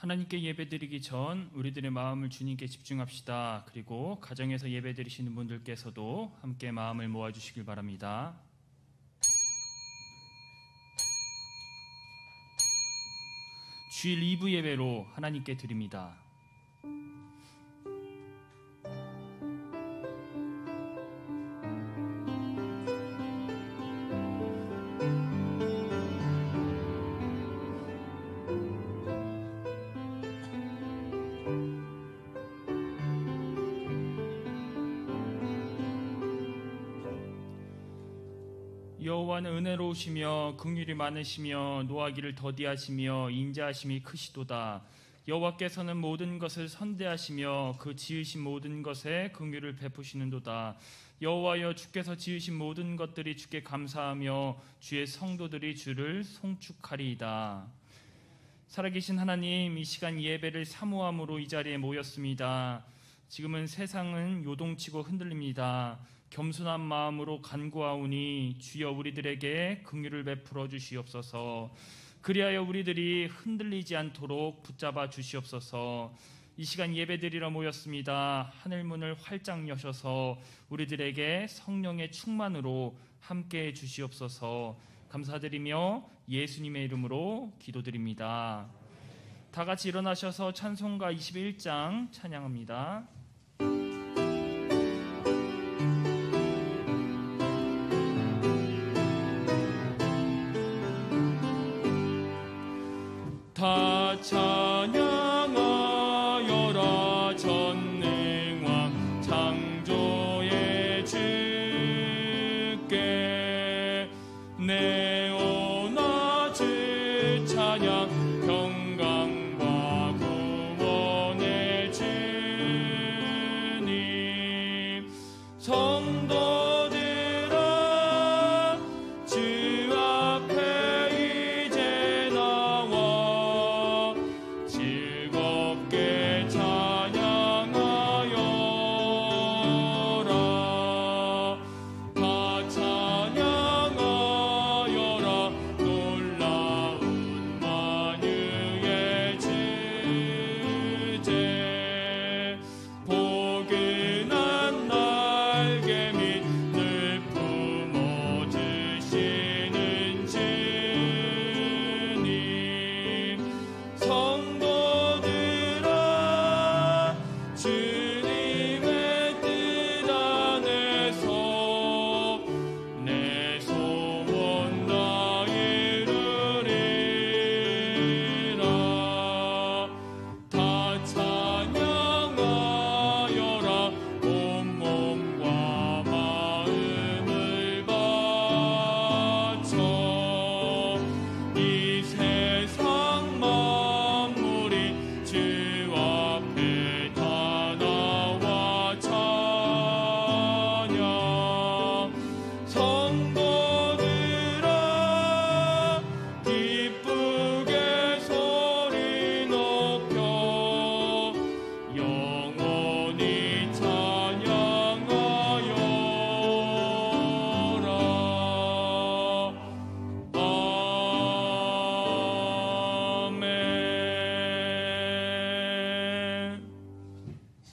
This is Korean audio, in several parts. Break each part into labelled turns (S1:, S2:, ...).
S1: 하나님께 예배드리기 전 우리들의 마음을 주님께 집중합시다. 그리고 가정에서 예배드리시는 분들께서도 함께 마음을 모아주시길 바랍니다. 주일 2부 예배로 하나님께 드립니다. 여호와는 은혜로우시며 긍휼이 많으시며 노하기를 더디하시며 인자하심이 크시도다. 여호와께서는 모든 것을 선대하시며 그 지으신 모든 것에 긍휼을 베푸시는도다. 여호와여, 주께서 지으신 모든 것들이 주께 감사하며 주의 성도들이 주를 송축하리이다. 살아계신 하나님, 이 시간 예배를 사모함으로 이 자리에 모였습니다. 지금은 세상은 요동치고 흔들립니다. 겸손한 마음으로 간구하오니 주여 우리들에게 긍휼을 베풀어 주시옵소서. 그리하여 우리들이 흔들리지 않도록 붙잡아 주시옵소서. 이 시간 예배드리러 모였습니다. 하늘문을 활짝 여셔서 우리들에게 성령의 충만으로 함께해 주시옵소서. 감사드리며 예수님의 이름으로 기도드립니다. 다 같이 일어나셔서 찬송가 21장 찬양합니다. 다 찬양하여라 전능왕 창조의 주께 내오나 주 찬양 평강과 구원의 주님 성도들아 주 앞에 이제 나와 즐겁게 찬양하여라. 다 찬양하여라. 놀라운 만유의 주제 포근한 날개 및 늘 품어 주시는 주님 성도들아 주님의 뜻 안에서 내 소원 다 이루리라. 다 찬양하여라. 온몸과 마음을 바쳐 이 세상 만물이 주 앞에 다 나와 찬양. 성도들아 기쁘게 소리 높여 영원히 찬양하여라. 아멘.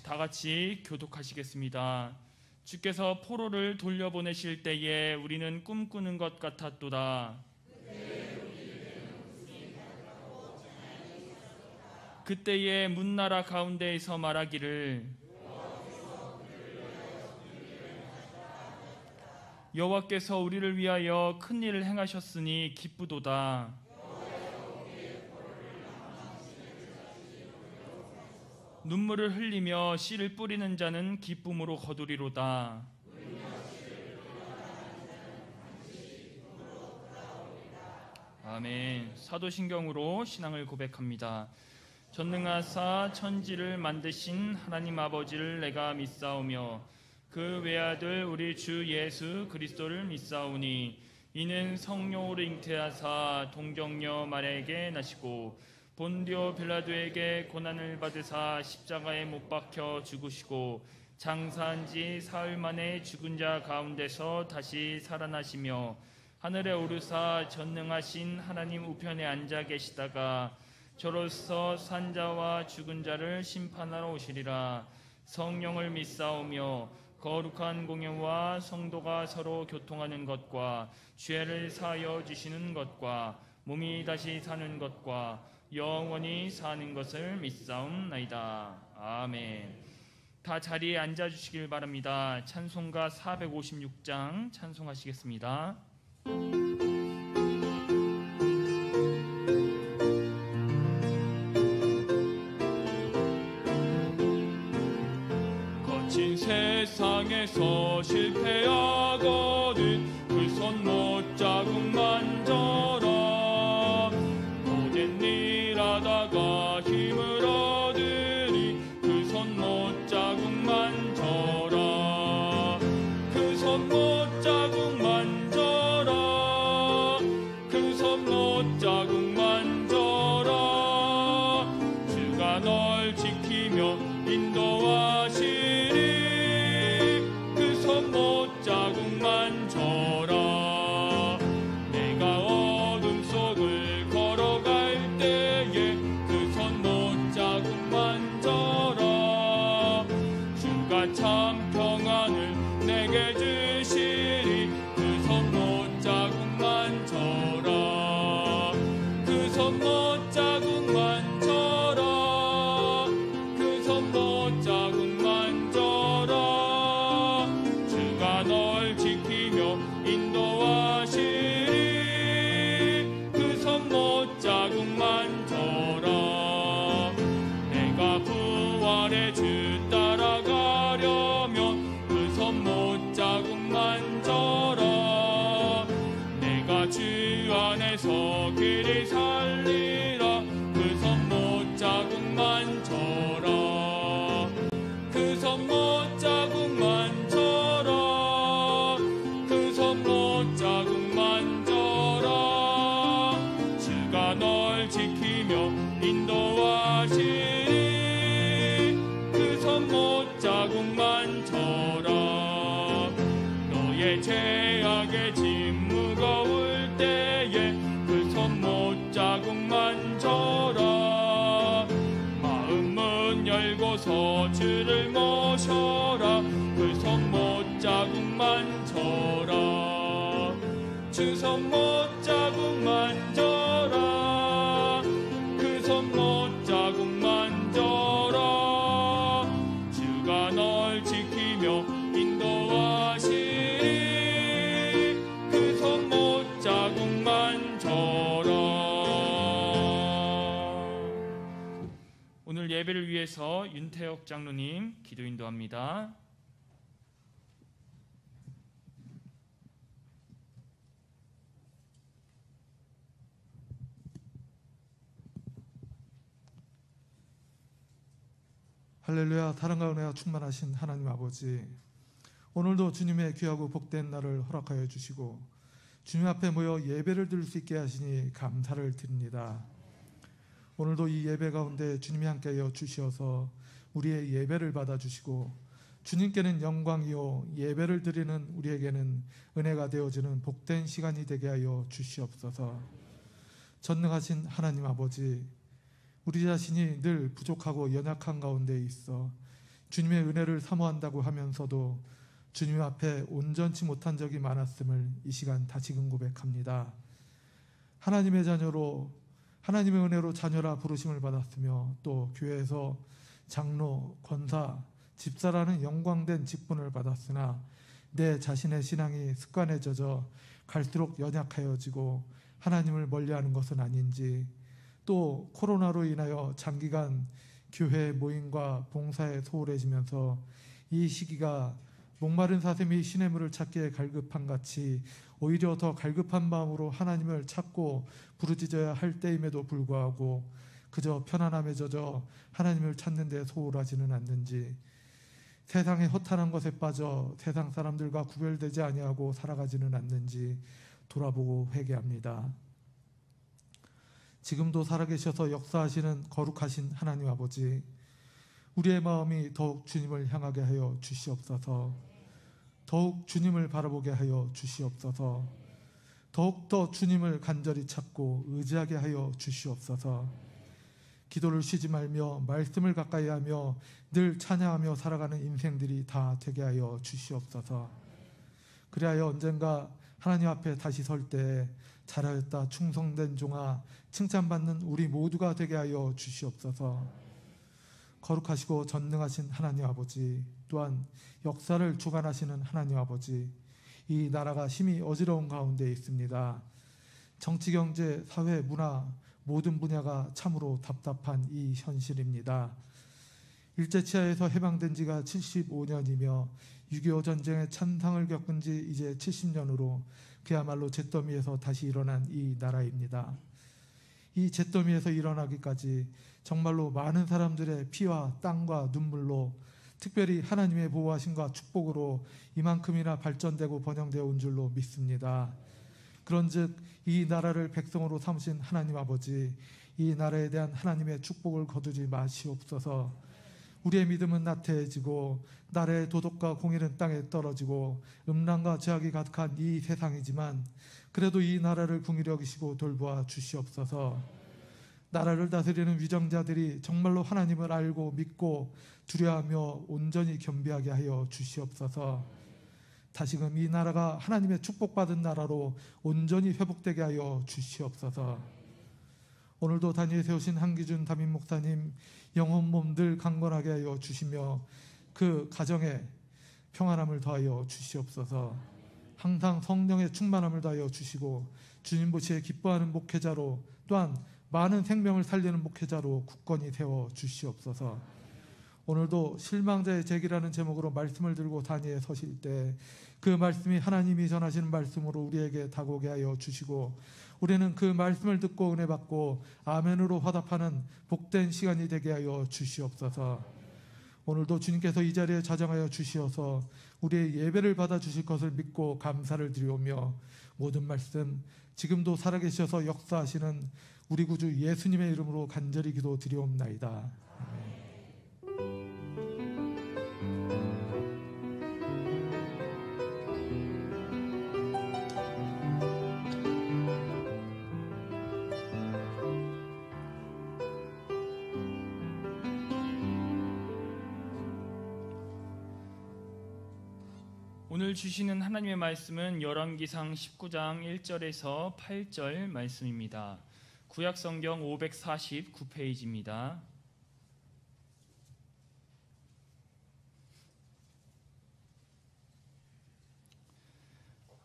S1: 다 같이 교독하시겠습니다. 주께서 포로를 돌려보내실 때에 우리는 꿈꾸는 것 같았도다. 그때에 문나라 가운데에서 말하기를 여호와께서 우리를 위하여 큰 일을 행하셨으니 기쁘도다. 눈물을 흘리며 씨를 뿌리는 자는 기쁨으로 거두리로다. 아멘. 사도신경으로 신앙을 고백합니다. 전능하사 천지를 만드신 하나님 아버지를 내가 믿사오며 그 외아들 우리 주 예수 그리스도를 믿사오니 이는 성령으로 잉태하사 동정녀 마리아에게 나시고 본디오 빌라도에게 고난을 받으사 십자가에 못 박혀 죽으시고 장사한 지 사흘 만에 죽은 자 가운데서 다시 살아나시며 하늘에 오르사 전능하신 하나님 우편에 앉아 계시다가 저로서 산 자와 죽은 자를 심판하러 오시리라. 성령을 믿사오며 거룩한 공예와 성도가 서로 교통하는 것과 죄를 사하여 주시는 것과 몸이 다시 사는 것과 영원히 사는 것을 믿사옵나이다. 아멘. 다 자리에 앉아주시길 바랍니다. 찬송가 456장 찬송하시겠습니다. 거친 세상에서 실패하거든 그 손 못 자국 만져라. 모든 일 하다가 힘을 얻으니 그 손 못 자국 만져라. 그 손 못 자국 만져라. 그 손 못 자국 만져라. 주가 널 지키며 인도하시리. 그 손 못 자국 만져라. 내가 어둠 속을 걸어갈 때에 그 손 못 자국 만져라. 주가 참 평안을 내게 주시리. 그 손 못 자국 만져라. 그 손 못 자국 만져라. 그 손 못 자국 만져라. 주가 널 지키며 인도하시리. 그 손 못 자국 만져라. 내가 부활의 주 따라가려면 그 손 못 자국 만져라. 내가 주 안에서 길이 살리라. 그 손 못 자국 만져라. 그 손 못 자국 만져라. 그 손 못 자국 만져라. 주가 널 지키며 인도하시리. 그 손 못 자국 만져라. 너의 죄악의 짐 무거울 때에 그 손 못 자국 만져라. 마음 문 열고서 주를 모셔라. 그 손 못 자국 만져라. 주 손 못 자국 만져라. 그 손 못 자국 만져라. 주가 널 지키며 인도하시리. 그 손 못 자국 만져라. 오늘 예배를 위해서 윤태혁 장로님 기도 인도합니다.
S2: 할렐루야. 사랑과 은혜가 충만하신 하나님 아버지, 오늘도 주님의 귀하고 복된 날을 허락하여 주시고 주님 앞에 모여 예배를 드릴 수 있게 하시니 감사를 드립니다. 오늘도 이 예배 가운데 주님이 함께하여 주시어서 우리의 예배를 받아주시고 주님께는 영광이요 예배를 드리는 우리에게는 은혜가 되어지는 복된 시간이 되게 하여 주시옵소서. 전능하신 하나님 아버지, 우리 자신이 늘 부족하고 연약한 가운데 있어 주님의 은혜를 사모한다고 하면서도 주님 앞에 온전치 못한 적이 많았음을 이 시간 다시금 고백합니다. 하나님의 자녀로, 하나님의 은혜로 자녀라 부르심을 받았으며 또 교회에서 장로, 권사, 집사라는 영광된 직분을 받았으나 내 자신의 신앙이 습관에 젖어 갈수록 연약하여지고 하나님을 멀리하는 것은 아닌지, 또 코로나로 인하여 장기간 교회 모임과 봉사에 소홀해지면서 이 시기가 목마른 사슴이 시냇물을 찾기에 갈급한 같이 오히려 더 갈급한 마음으로 하나님을 찾고 부르짖어야 할 때임에도 불구하고 그저 편안함에 젖어 하나님을 찾는 데 소홀하지는 않는지, 세상의 허탄한 것에 빠져 세상 사람들과 구별되지 아니하고 살아가지는 않는지 돌아보고 회개합니다. 지금도 살아계셔서 역사하시는 거룩하신 하나님 아버지, 우리의 마음이 더욱 주님을 향하게 하여 주시옵소서. 더욱 주님을 바라보게 하여 주시옵소서. 더욱더 주님을 간절히 찾고 의지하게 하여 주시옵소서. 기도를 쉬지 말며 말씀을 가까이 하며 늘 찬양하며 살아가는 인생들이 다 되게 하여 주시옵소서. 그리하여 언젠가 하나님 앞에 다시 설 때 잘하였다 충성된 종아 칭찬받는 우리 모두가 되게 하여 주시옵소서. 거룩하시고 전능하신 하나님 아버지, 또한 역사를 주관하시는 하나님 아버지, 이 나라가 심히 어지러운 가운데 있습니다. 정치, 경제, 사회, 문화 모든 분야가 참으로 답답한 이 현실입니다. 일제치하에서 해방된 지가 75년이며 6.25 전쟁의 찬상을 겪은 지 이제 70년으로 그야말로 잿더미에서 다시 일어난 이 나라입니다. 이 잿더미에서 일어나기까지 정말로 많은 사람들의 피와 땀과 눈물로, 특별히 하나님의 보호하심과 축복으로 이만큼이나 발전되고 번영되어 온 줄로 믿습니다. 그런즉 이 나라를 백성으로 삼으신 하나님 아버지, 이 나라에 대한 하나님의 축복을 거두지 마시옵소서. 우리의 믿음은 나태해지고 나라의 도덕과 공의는 땅에 떨어지고 음란과 죄악이 가득한 이 세상이지만 그래도 이 나라를 긍휼히 여기시고 돌보아 주시옵소서. 나라를 다스리는 위정자들이 정말로 하나님을 알고 믿고 두려워하며 온전히 겸비하게 하여 주시옵소서. 다시금 이 나라가 하나님의 축복받은 나라로 온전히 회복되게 하여 주시옵소서. 오늘도 단위에 세우신 한기준 담임 목사님 영혼 몸 늘 강건하게 하여 주시며 그 가정에 평안함을 더하여 주시옵소서. 항상 성령의 충만함을 더하여 주시고 주님 보시에 기뻐하는 목회자로, 또한 많은 생명을 살리는 목회자로 굳건히 세워 주시옵소서. 오늘도 실망자의 제기라는 제목으로 말씀을 들고 단위에 서실 때 그 말씀이 하나님이 전하시는 말씀으로 우리에게 다가오게 하여 주시고 우리는 그 말씀을 듣고 은혜 받고 아멘으로 화답하는 복된 시간이 되게 하여 주시옵소서. 오늘도 주님께서 이 자리에 자정하여 주시어서 우리의 예배를 받아 주실 것을 믿고 감사를 드리오며 모든 말씀 지금도 살아계셔서 역사하시는 우리 구주 예수님의 이름으로 간절히 기도 드리옵나이다.
S1: 오늘 주시는 하나님의 말씀은 열왕기상 19장 1절에서 8절 말씀입니다. 구약성경 549페이지입니다.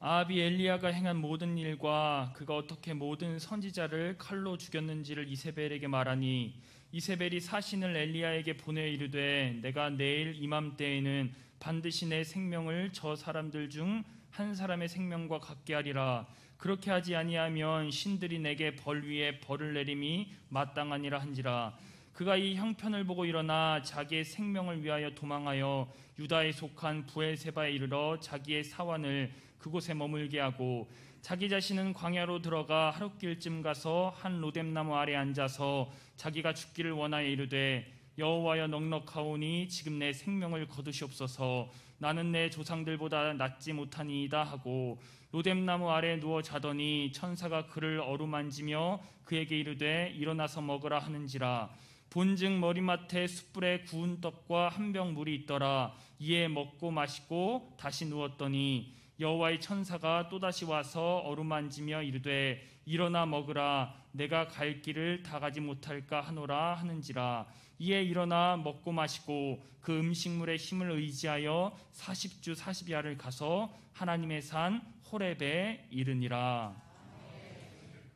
S1: 아합이 엘리야가 행한 모든 일과 그가 어떻게 모든 선지자를 칼로 죽였는지를 이세벨에게 말하니 이세벨이 사신을 엘리야에게 보내 이르되 내가 내일 이맘때에는 반드시 내 생명을 저 사람들 중 한 사람의 생명과 같게 하리라. 그렇게 하지 아니하면 신들이 내게 벌 위에 벌을 내림이 마땅하니라 한지라. 그가 이 형편을 보고 일어나 자기의 생명을 위하여 도망하여 유다에 속한 브엘세바에 이르러 자기의 사환을 그곳에 머물게 하고 자기 자신은 광야로 들어가 하룻길쯤 가서 한 로뎀나무 아래 앉아서 자기가 죽기를 원하여 이르되 여호와여 넉넉하오니 지금 내 생명을 거두시옵소서. 나는 내 조상들보다 낫지 못하니이다 하고 로뎀나무 아래 누워 자더니 천사가 그를 어루만지며 그에게 이르되 일어나서 먹으라 하는지라. 본즉 머리맡에 숯불에 구운 떡과 한 병 물이 있더라. 이에 먹고 마시고 다시 누웠더니 여호와의 천사가 또다시 와서 어루만지며 이르되 일어나 먹으라. 내가 갈 길을 다 가지 못할까 하노라 하는지라. 이에 일어나 먹고 마시고 그 음식물의 힘을 의지하여 40주 40야를 가서 하나님의 산 호렙에 이르니라.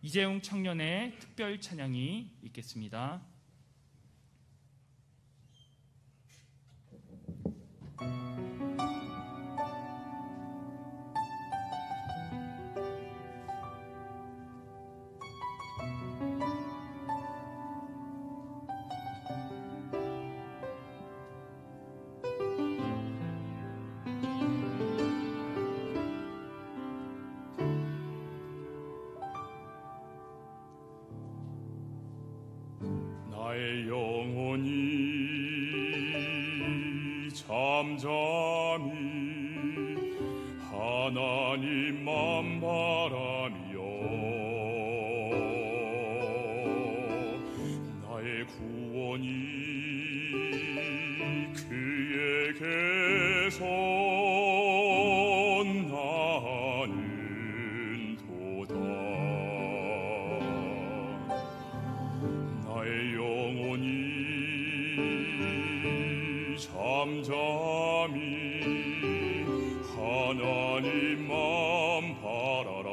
S1: 이재용 청년의 특별 찬양이 있겠습니다.
S3: 나의 영혼이 잠잠히 하나님만 바라며 나의 영원히 그에게서 나는 도다. 나의 영혼이 잠잠히 하나님만 바라라.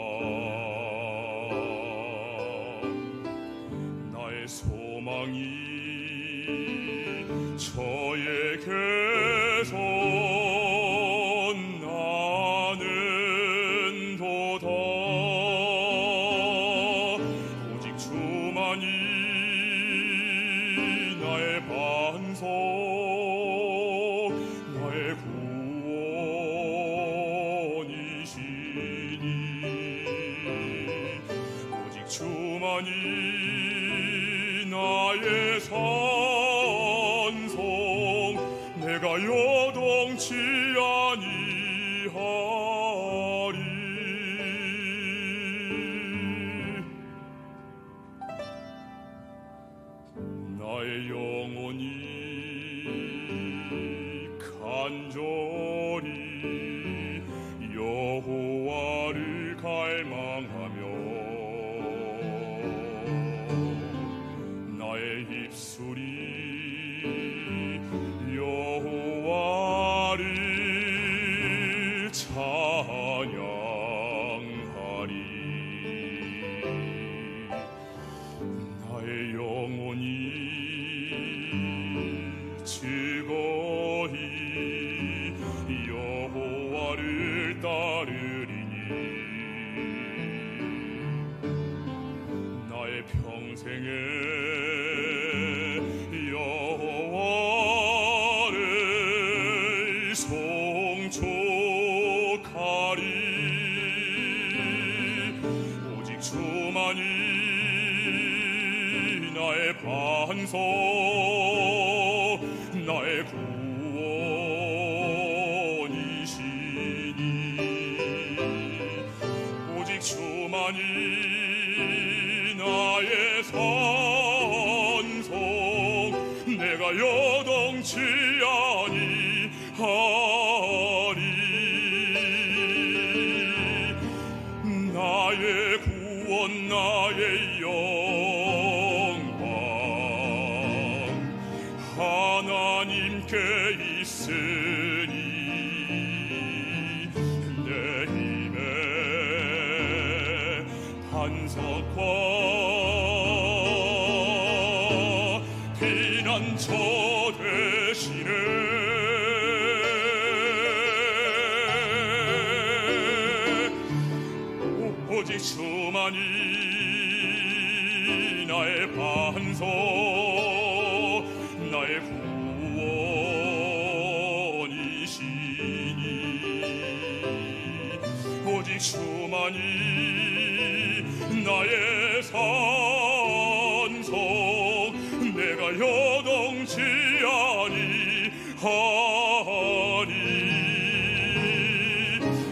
S3: 나의 소망이 저에게서 나는 도다. 오직 주만이 나의 반석, 나의 구원이시니. 오직 주만이 나의 산성, 내가 요동치 아니하리. 나의 영혼이 간절히 여호와를 갈망하며 나의 입술이 여호와를 찬양하리. 나의 영혼이 즐거이 여호와를 따르리니. 나의 평생에 여호와를 송축하리. 오직 주만이 나의 반석, 나의 구원이시니. 오직 주만이 나의 산성, 내가 요동치 아니하리. 나의 구원, 나의 영광 하나님께 있으니. 내 힘의 반석과 피난처 되시네. 오직 주만이 나의 반석, 나의 구원이시니. 오직 주만이 나의 산석, 내가 요동치 아니하리.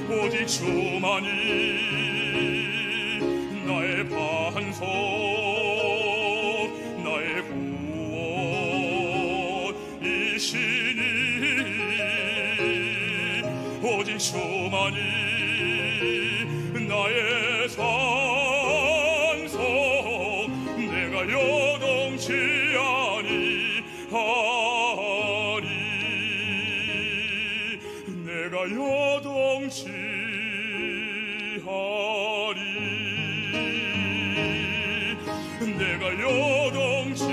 S3: 오직 주만이 나의 반석, 나의 구원이시니. 오직 주만이 나의 산석, 내가 요동치 아니하리. 내가 요동치 하리. 내가 요동치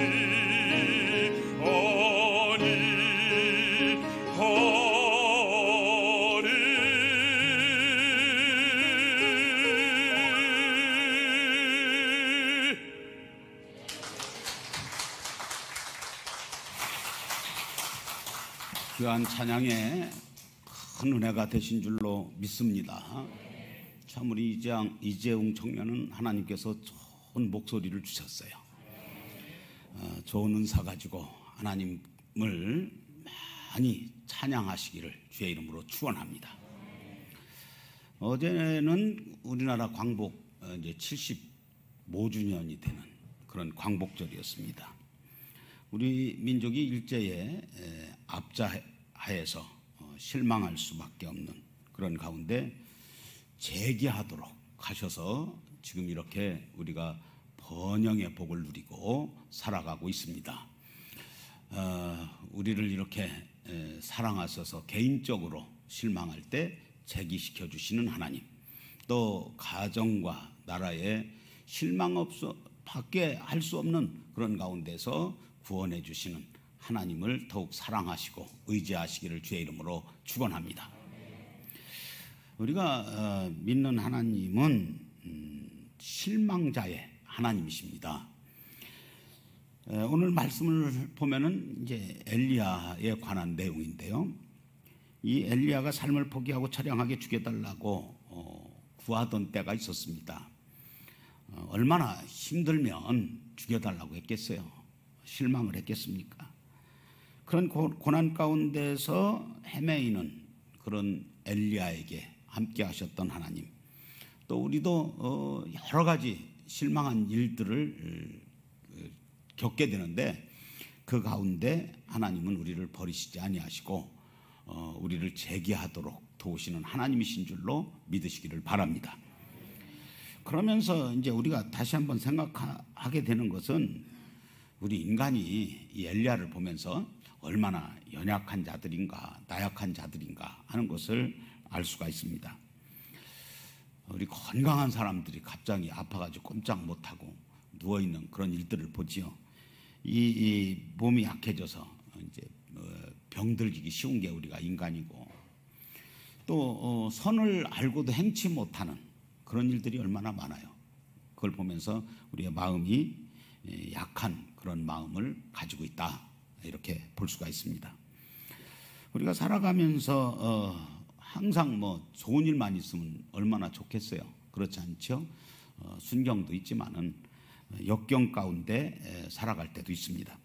S4: 귀한 찬양에 큰 은혜가 되신 줄로 믿습니다. 참 우리 이재웅 청년은 하나님께서 좋은 목소리를 주셨어요. 좋은 은사 가지고 하나님을 많이 찬양하시기를 주의 이름으로 축원합니다. 어제는 우리나라 광복 이제 75주년이 되는 그런 광복절이었습니다. 우리 민족이 일제에 압자하에서 실망할 수밖에 없는 그런 가운데 재기하도록 하셔서 지금 이렇게 우리가 번영의 복을 누리고 살아가고 있습니다. 우리를 이렇게 사랑하셔서 개인적으로 실망할 때 재기시켜 주시는 하나님, 또 가정과 나라에 실망 밖에 할 수 없는 그런 가운데서 구원해 주시는 하나님을 더욱 사랑하시고 의지하시기를 주의 이름으로 축원합니다. 우리가 믿는 하나님은 실망자의 하나님이십니다. 오늘 말씀을 보면은 이제 엘리야에 관한 내용인데요. 이 엘리야가 삶을 포기하고 처량하게 죽여달라고 구하던 때가 있었습니다. 얼마나 힘들면 죽여달라고 했겠어요? 실망을 했겠습니까? 그런 고난 가운데서 헤매이는 그런 엘리야에게 함께 하셨던 하나님, 또 우리도 여러 가지 실망한 일들을 겪게 되는데 그 가운데 하나님은 우리를 버리시지 아니하시고 우리를 재기하도록 도우시는 하나님이신 줄로 믿으시기를 바랍니다. 그러면서 이제 우리가 다시 한번 생각하게 되는 것은 우리 인간이 이 엘리야를 보면서 얼마나 연약한 자들인가, 나약한 자들인가 하는 것을 알 수가 있습니다. 우리 건강한 사람들이 갑자기 아파가지고 꼼짝 못하고 누워있는 그런 일들을 보지요. 이 몸이 약해져서 이제 병들기 쉬운 게 우리가 인간이고, 또 선을 알고도 행치 못하는 그런 일들이 얼마나 많아요. 그걸 보면서 우리의 마음이 약한 그런 마음을 가지고 있다, 이렇게 볼 수가 있습니다. 우리가 살아가면서 항상 뭐 좋은 일만 있으면 얼마나 좋겠어요. 그렇지 않죠? 순경도 있지만은 역경 가운데 살아갈 때도 있습니다.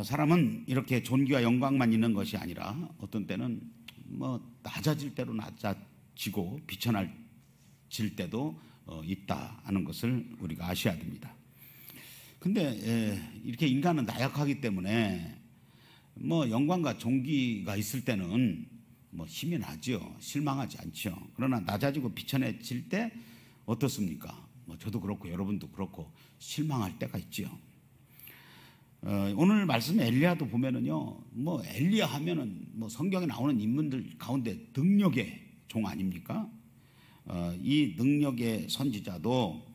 S4: 사람은 이렇게 존귀와 영광만 있는 것이 아니라 어떤 때는 뭐 낮아질 때로 낮아지고 비천해질 때도 있다 하는 것을 우리가 아셔야 됩니다. 근데 이렇게 인간은 나약하기 때문에 뭐 영광과 존귀가 있을 때는 뭐 힘이 나죠. 실망하지 않죠. 그러나 낮아지고 비천해질 때 어떻습니까? 뭐 저도 그렇고 여러분도 그렇고 실망할 때가 있죠. 오늘 말씀 엘리야도 보면은요, 뭐 엘리야 하면은 뭐 성경에 나오는 인물들 가운데 능력의 종 아닙니까? 이 능력의 선지자도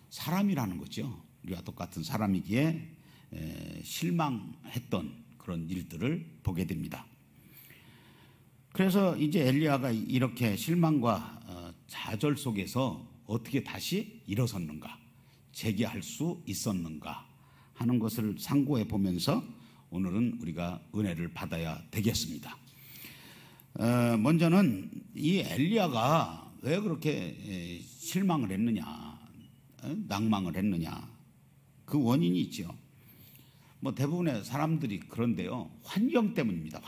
S4: 사람이라는 거죠. 우리와 똑같은 사람이기에 실망했던 그런 일들을 보게 됩니다. 그래서 이제 엘리야가 이렇게 실망과 좌절 속에서 어떻게 다시 일어섰는가, 재기할 수 있었는가 하는 것을 상고해 보면서 오늘은 우리가 은혜를 받아야 되겠습니다. 먼저는 이 엘리야가 왜 그렇게 실망을 했느냐, 낭망을 했느냐, 그 원인이 있죠. 뭐 대부분의 사람들이 그런데요, 환경 때문입니다.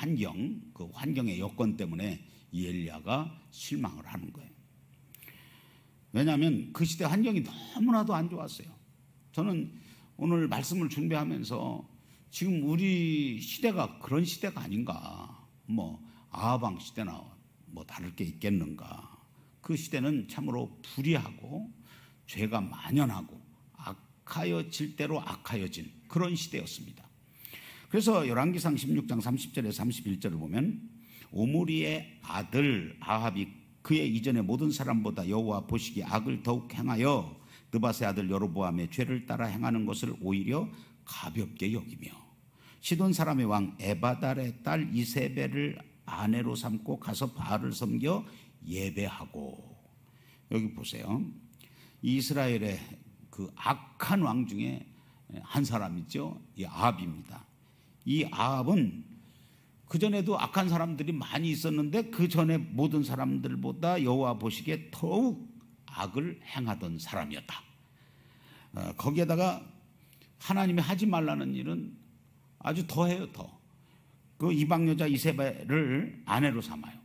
S4: 그 환경의 여건 때문에 이 엘리야가 실망을 하는 거예요. 왜냐하면 그 시대 환경이 너무나도 안 좋았어요. 저는 오늘 말씀을 준비하면서 지금 우리 시대가 그런 시대가 아닌가, 뭐 아하방 시대나 뭐 다를 게 있겠는가. 그 시대는 참으로 불의하고 죄가 만연하고 악하여질 대로 악하여진 그런 시대였습니다. 그래서 열왕기상 16장 30절에 31절을 보면 오므리의 아들 아합이 그의 이전의 모든 사람보다 여호와 보시기에 악을 더욱 행하여 느밧의 아들 여로보암의 죄를 따라 행하는 것을 오히려 가볍게 여기며 시돈 사람의 왕 에바달의 딸 이세벨을 아내로 삼고 가서 바알을 섬겨 예배하고. 여기 보세요. 이스라엘의 그 악한 왕 중에 한 사람이죠. 이 아합입니다. 이 아합은 그전에도 악한 사람들이 많이 있었는데 그 전에 모든 사람들보다 여호와 보시기에 더욱 악을 행하던 사람이었다. 거기에다가 하나님이 하지 말라는 일은 아주 더해요. 그 이방 여자 이세벨을 아내로 삼아요.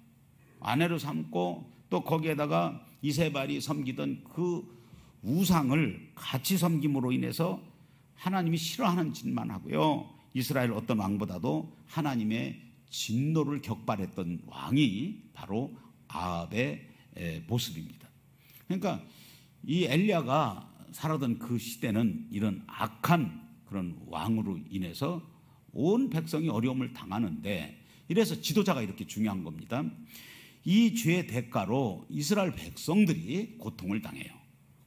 S4: 아내로 삼고 또 거기에다가 이세벨이 섬기던 그 우상을 같이 섬김으로 인해서 하나님이 싫어하는 짓만 하고요. 이스라엘 어떤 왕보다도 하나님의 진노를 격발했던 왕이 바로 아합의 모습입니다. 그러니까 이 엘리야가 살아던 그 시대는 이런 악한 그런 왕으로 인해서 온 백성이 어려움을 당하는데, 이래서 지도자가 이렇게 중요한 겁니다. 이 죄의 대가로 이스라엘 백성들이 고통을 당해요.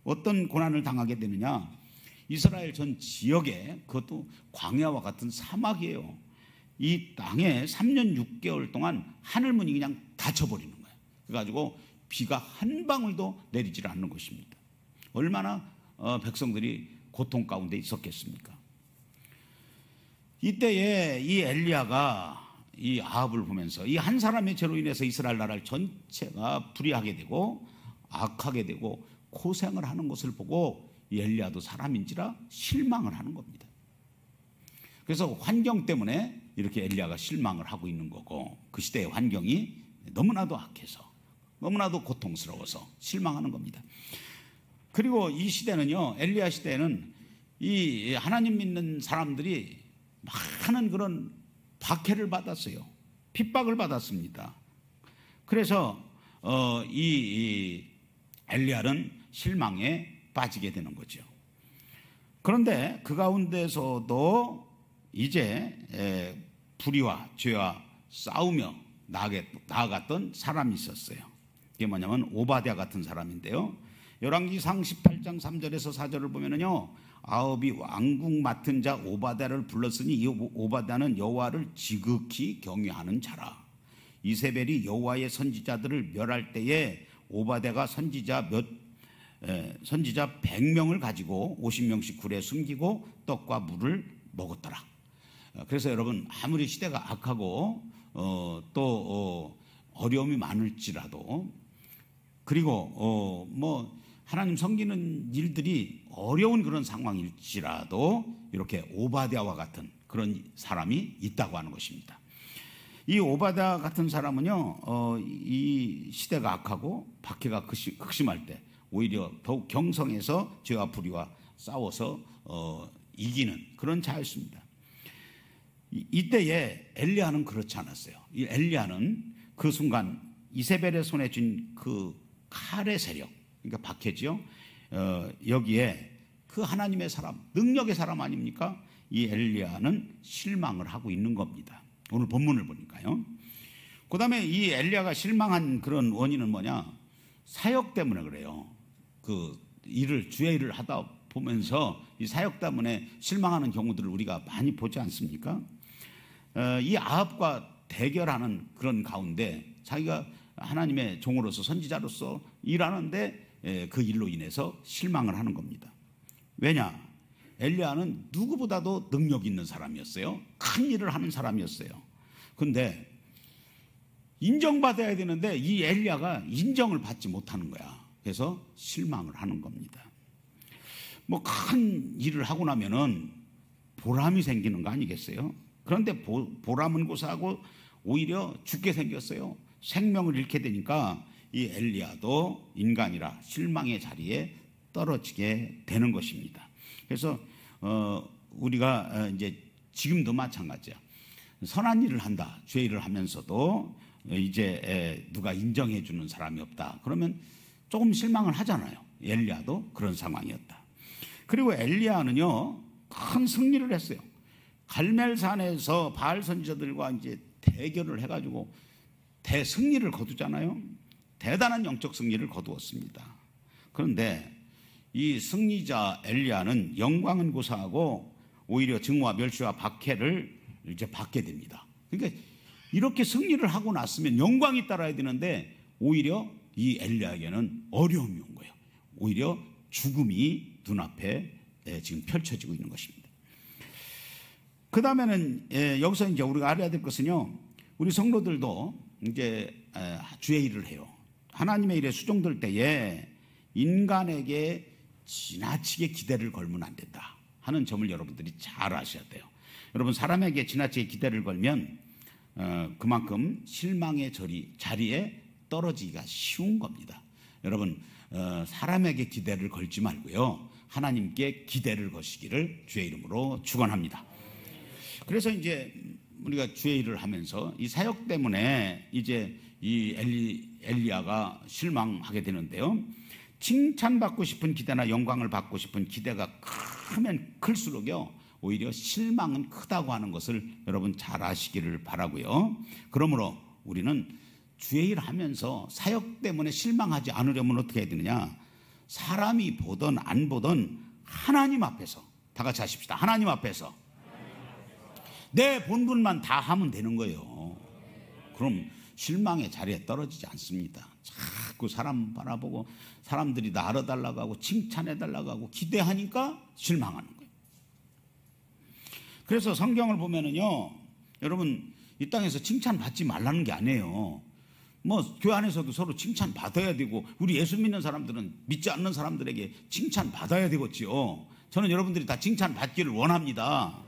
S4: 어떤 고난을 당하게 되느냐, 이스라엘 전 지역에, 그것도 광야와 같은 사막이에요. 이 땅에 3년 6개월 동안 하늘문이 그냥 닫혀버리는 거예요. 그래가지고 비가 한 방울도 내리질 않는 것입니다. 얼마나 백성들이 고통 가운데 있었겠습니까? 이때에 이 엘리야가 이 아합을 보면서 이 한 사람의 죄로 인해서 이스라엘 나라 전체가 불의하게 되고 악하게 되고 고생을 하는 것을 보고 이 엘리야도 사람인지라 실망을 하는 겁니다. 그래서 환경 때문에 이렇게 엘리야가 실망을 하고 있는 거고, 그 시대의 환경이 너무나도 악해서 너무나도 고통스러워서 실망하는 겁니다. 그리고 이 시대는요, 엘리야 시대는 이 하나님 믿는 사람들이 많은 그런 박해를 받았어요. 핍박을 받았습니다. 그래서 이 엘리야는 실망에 빠지게 되는 거죠. 그런데 그 가운데서도 이제 불의와 죄와 싸우며 나아갔던 사람이 있었어요. 그게 뭐냐면 오바댜 같은 사람인데요. 열왕기상 18장 3절에서 4절을 보면은요, 아합이 왕궁 맡은 자 오바댜를 불렀으니 이 오바댜는 여호와를 지극히 경외하는 자라. 이세벨이 여호와의 선지자들을 멸할 때에 오바댜가 선지자 100명을 가지고 50명씩 굴에 숨기고 떡과 물을 먹었더라. 그래서 여러분, 아무리 시대가 악하고 또 어려움이 많을지라도, 그리고 뭐 하나님 섬기는 일들이 어려운 그런 상황일지라도 이렇게 오바댜와 같은 그런 사람이 있다고 하는 것입니다. 이 오바댜 같은 사람은요, 이 시대가 악하고 박해가 극심할 때 오히려 더욱 경성해서 죄와 불의와 싸워서 이기는 그런 자였습니다. 이때에 엘리야는 그렇지 않았어요. 이 엘리야는 그 순간 이세벨의 손에 쥔 그 칼의 세력, 그러니까 박해지요. 여기에 그 하나님의 사람, 능력의 사람 아닙니까? 이 엘리야는 실망을 하고 있는 겁니다. 오늘 본문을 보니까요. 그 다음에 이 엘리야가 실망한 그런 원인은 뭐냐? 사역 때문에 그래요. 그 주의 일을 하다 보면서 이 사역 때문에 실망하는 경우들을 우리가 많이 보지 않습니까? 이 아합과 대결하는 그런 가운데 자기가 하나님의 종으로서 선지자로서 일하는데 그 일로 인해서 실망을 하는 겁니다. 왜냐? 엘리야는 누구보다도 능력 있는 사람이었어요. 큰 일을 하는 사람이었어요. 근데 인정받아야 되는데 이 엘리야가 인정을 받지 못하는 거야. 그래서 실망을 하는 겁니다. 뭐 큰 일을 하고 나면은 보람이 생기는 거 아니겠어요? 그런데 보람은 고사하고 오히려 죽게 생겼어요. 생명을 잃게 되니까 이 엘리야도 인간이라 실망의 자리에 떨어지게 되는 것입니다. 그래서 우리가 이제 지금도 마찬가지야. 선한 일을 한다, 죄 일을 하면서도 이제 누가 인정해 주는 사람이 없다. 그러면 조금 실망을 하잖아요. 엘리야도 그런 상황이었다. 그리고 엘리야는요, 큰 승리를 했어요. 갈멜산에서 바알 선지자들과 이제 대결을 해가지고 대승리를 거두잖아요. 대단한 영적 승리를 거두었습니다. 그런데 이 승리자 엘리야는 영광은 고사하고 오히려 증오와 멸시와 박해를 이제 받게 됩니다. 그러니까 이렇게 승리를 하고 났으면 영광이 따라야 되는데 오히려 이 엘리야에게는 어려움이 온 거예요. 오히려 죽음이 눈앞에 지금 펼쳐지고 있는 것입니다. 그 다음에는 여기서 이제 우리가 알아야 될 것은요, 우리 성도들도 이제 주의 일을 해요. 하나님의 일에 수종될 때에 인간에게 지나치게 기대를 걸면 안 된다 하는 점을 여러분들이 잘 아셔야 돼요. 여러분, 사람에게 지나치게 기대를 걸면 그만큼 실망의 자리에 떨어지기가 쉬운 겁니다. 여러분, 사람에게 기대를 걸지 말고요, 하나님께 기대를 거시기를 주의 이름으로 축원합니다. 그래서 이제 우리가 주의 일을 하면서 이 사역 때문에 이제 이 엘리야가 실망하게 되는데요. 칭찬받고 싶은 기대나 영광을 받고 싶은 기대가 크면 클수록요, 오히려 실망은 크다고 하는 것을 여러분 잘 아시기를 바라고요. 그러므로 우리는 주의 일을 하면서 사역 때문에 실망하지 않으려면 어떻게 해야 되느냐? 사람이 보든 안 보든 하나님 앞에서, 다 같이 하십시다. 하나님 앞에서 내 본분만 다 하면 되는 거예요. 그럼 실망의 자리에 떨어지지 않습니다. 자꾸 사람 바라보고 사람들이 나 알아달라고 하고 칭찬해달라고 하고 기대하니까 실망하는 거예요. 그래서 성경을 보면은요, 여러분 이 땅에서 칭찬받지 말라는 게 아니에요. 뭐 교회 안에서도 서로 칭찬받아야 되고, 우리 예수 믿는 사람들은 믿지 않는 사람들에게 칭찬받아야 되겠지요. 저는 여러분들이 다 칭찬받기를 원합니다.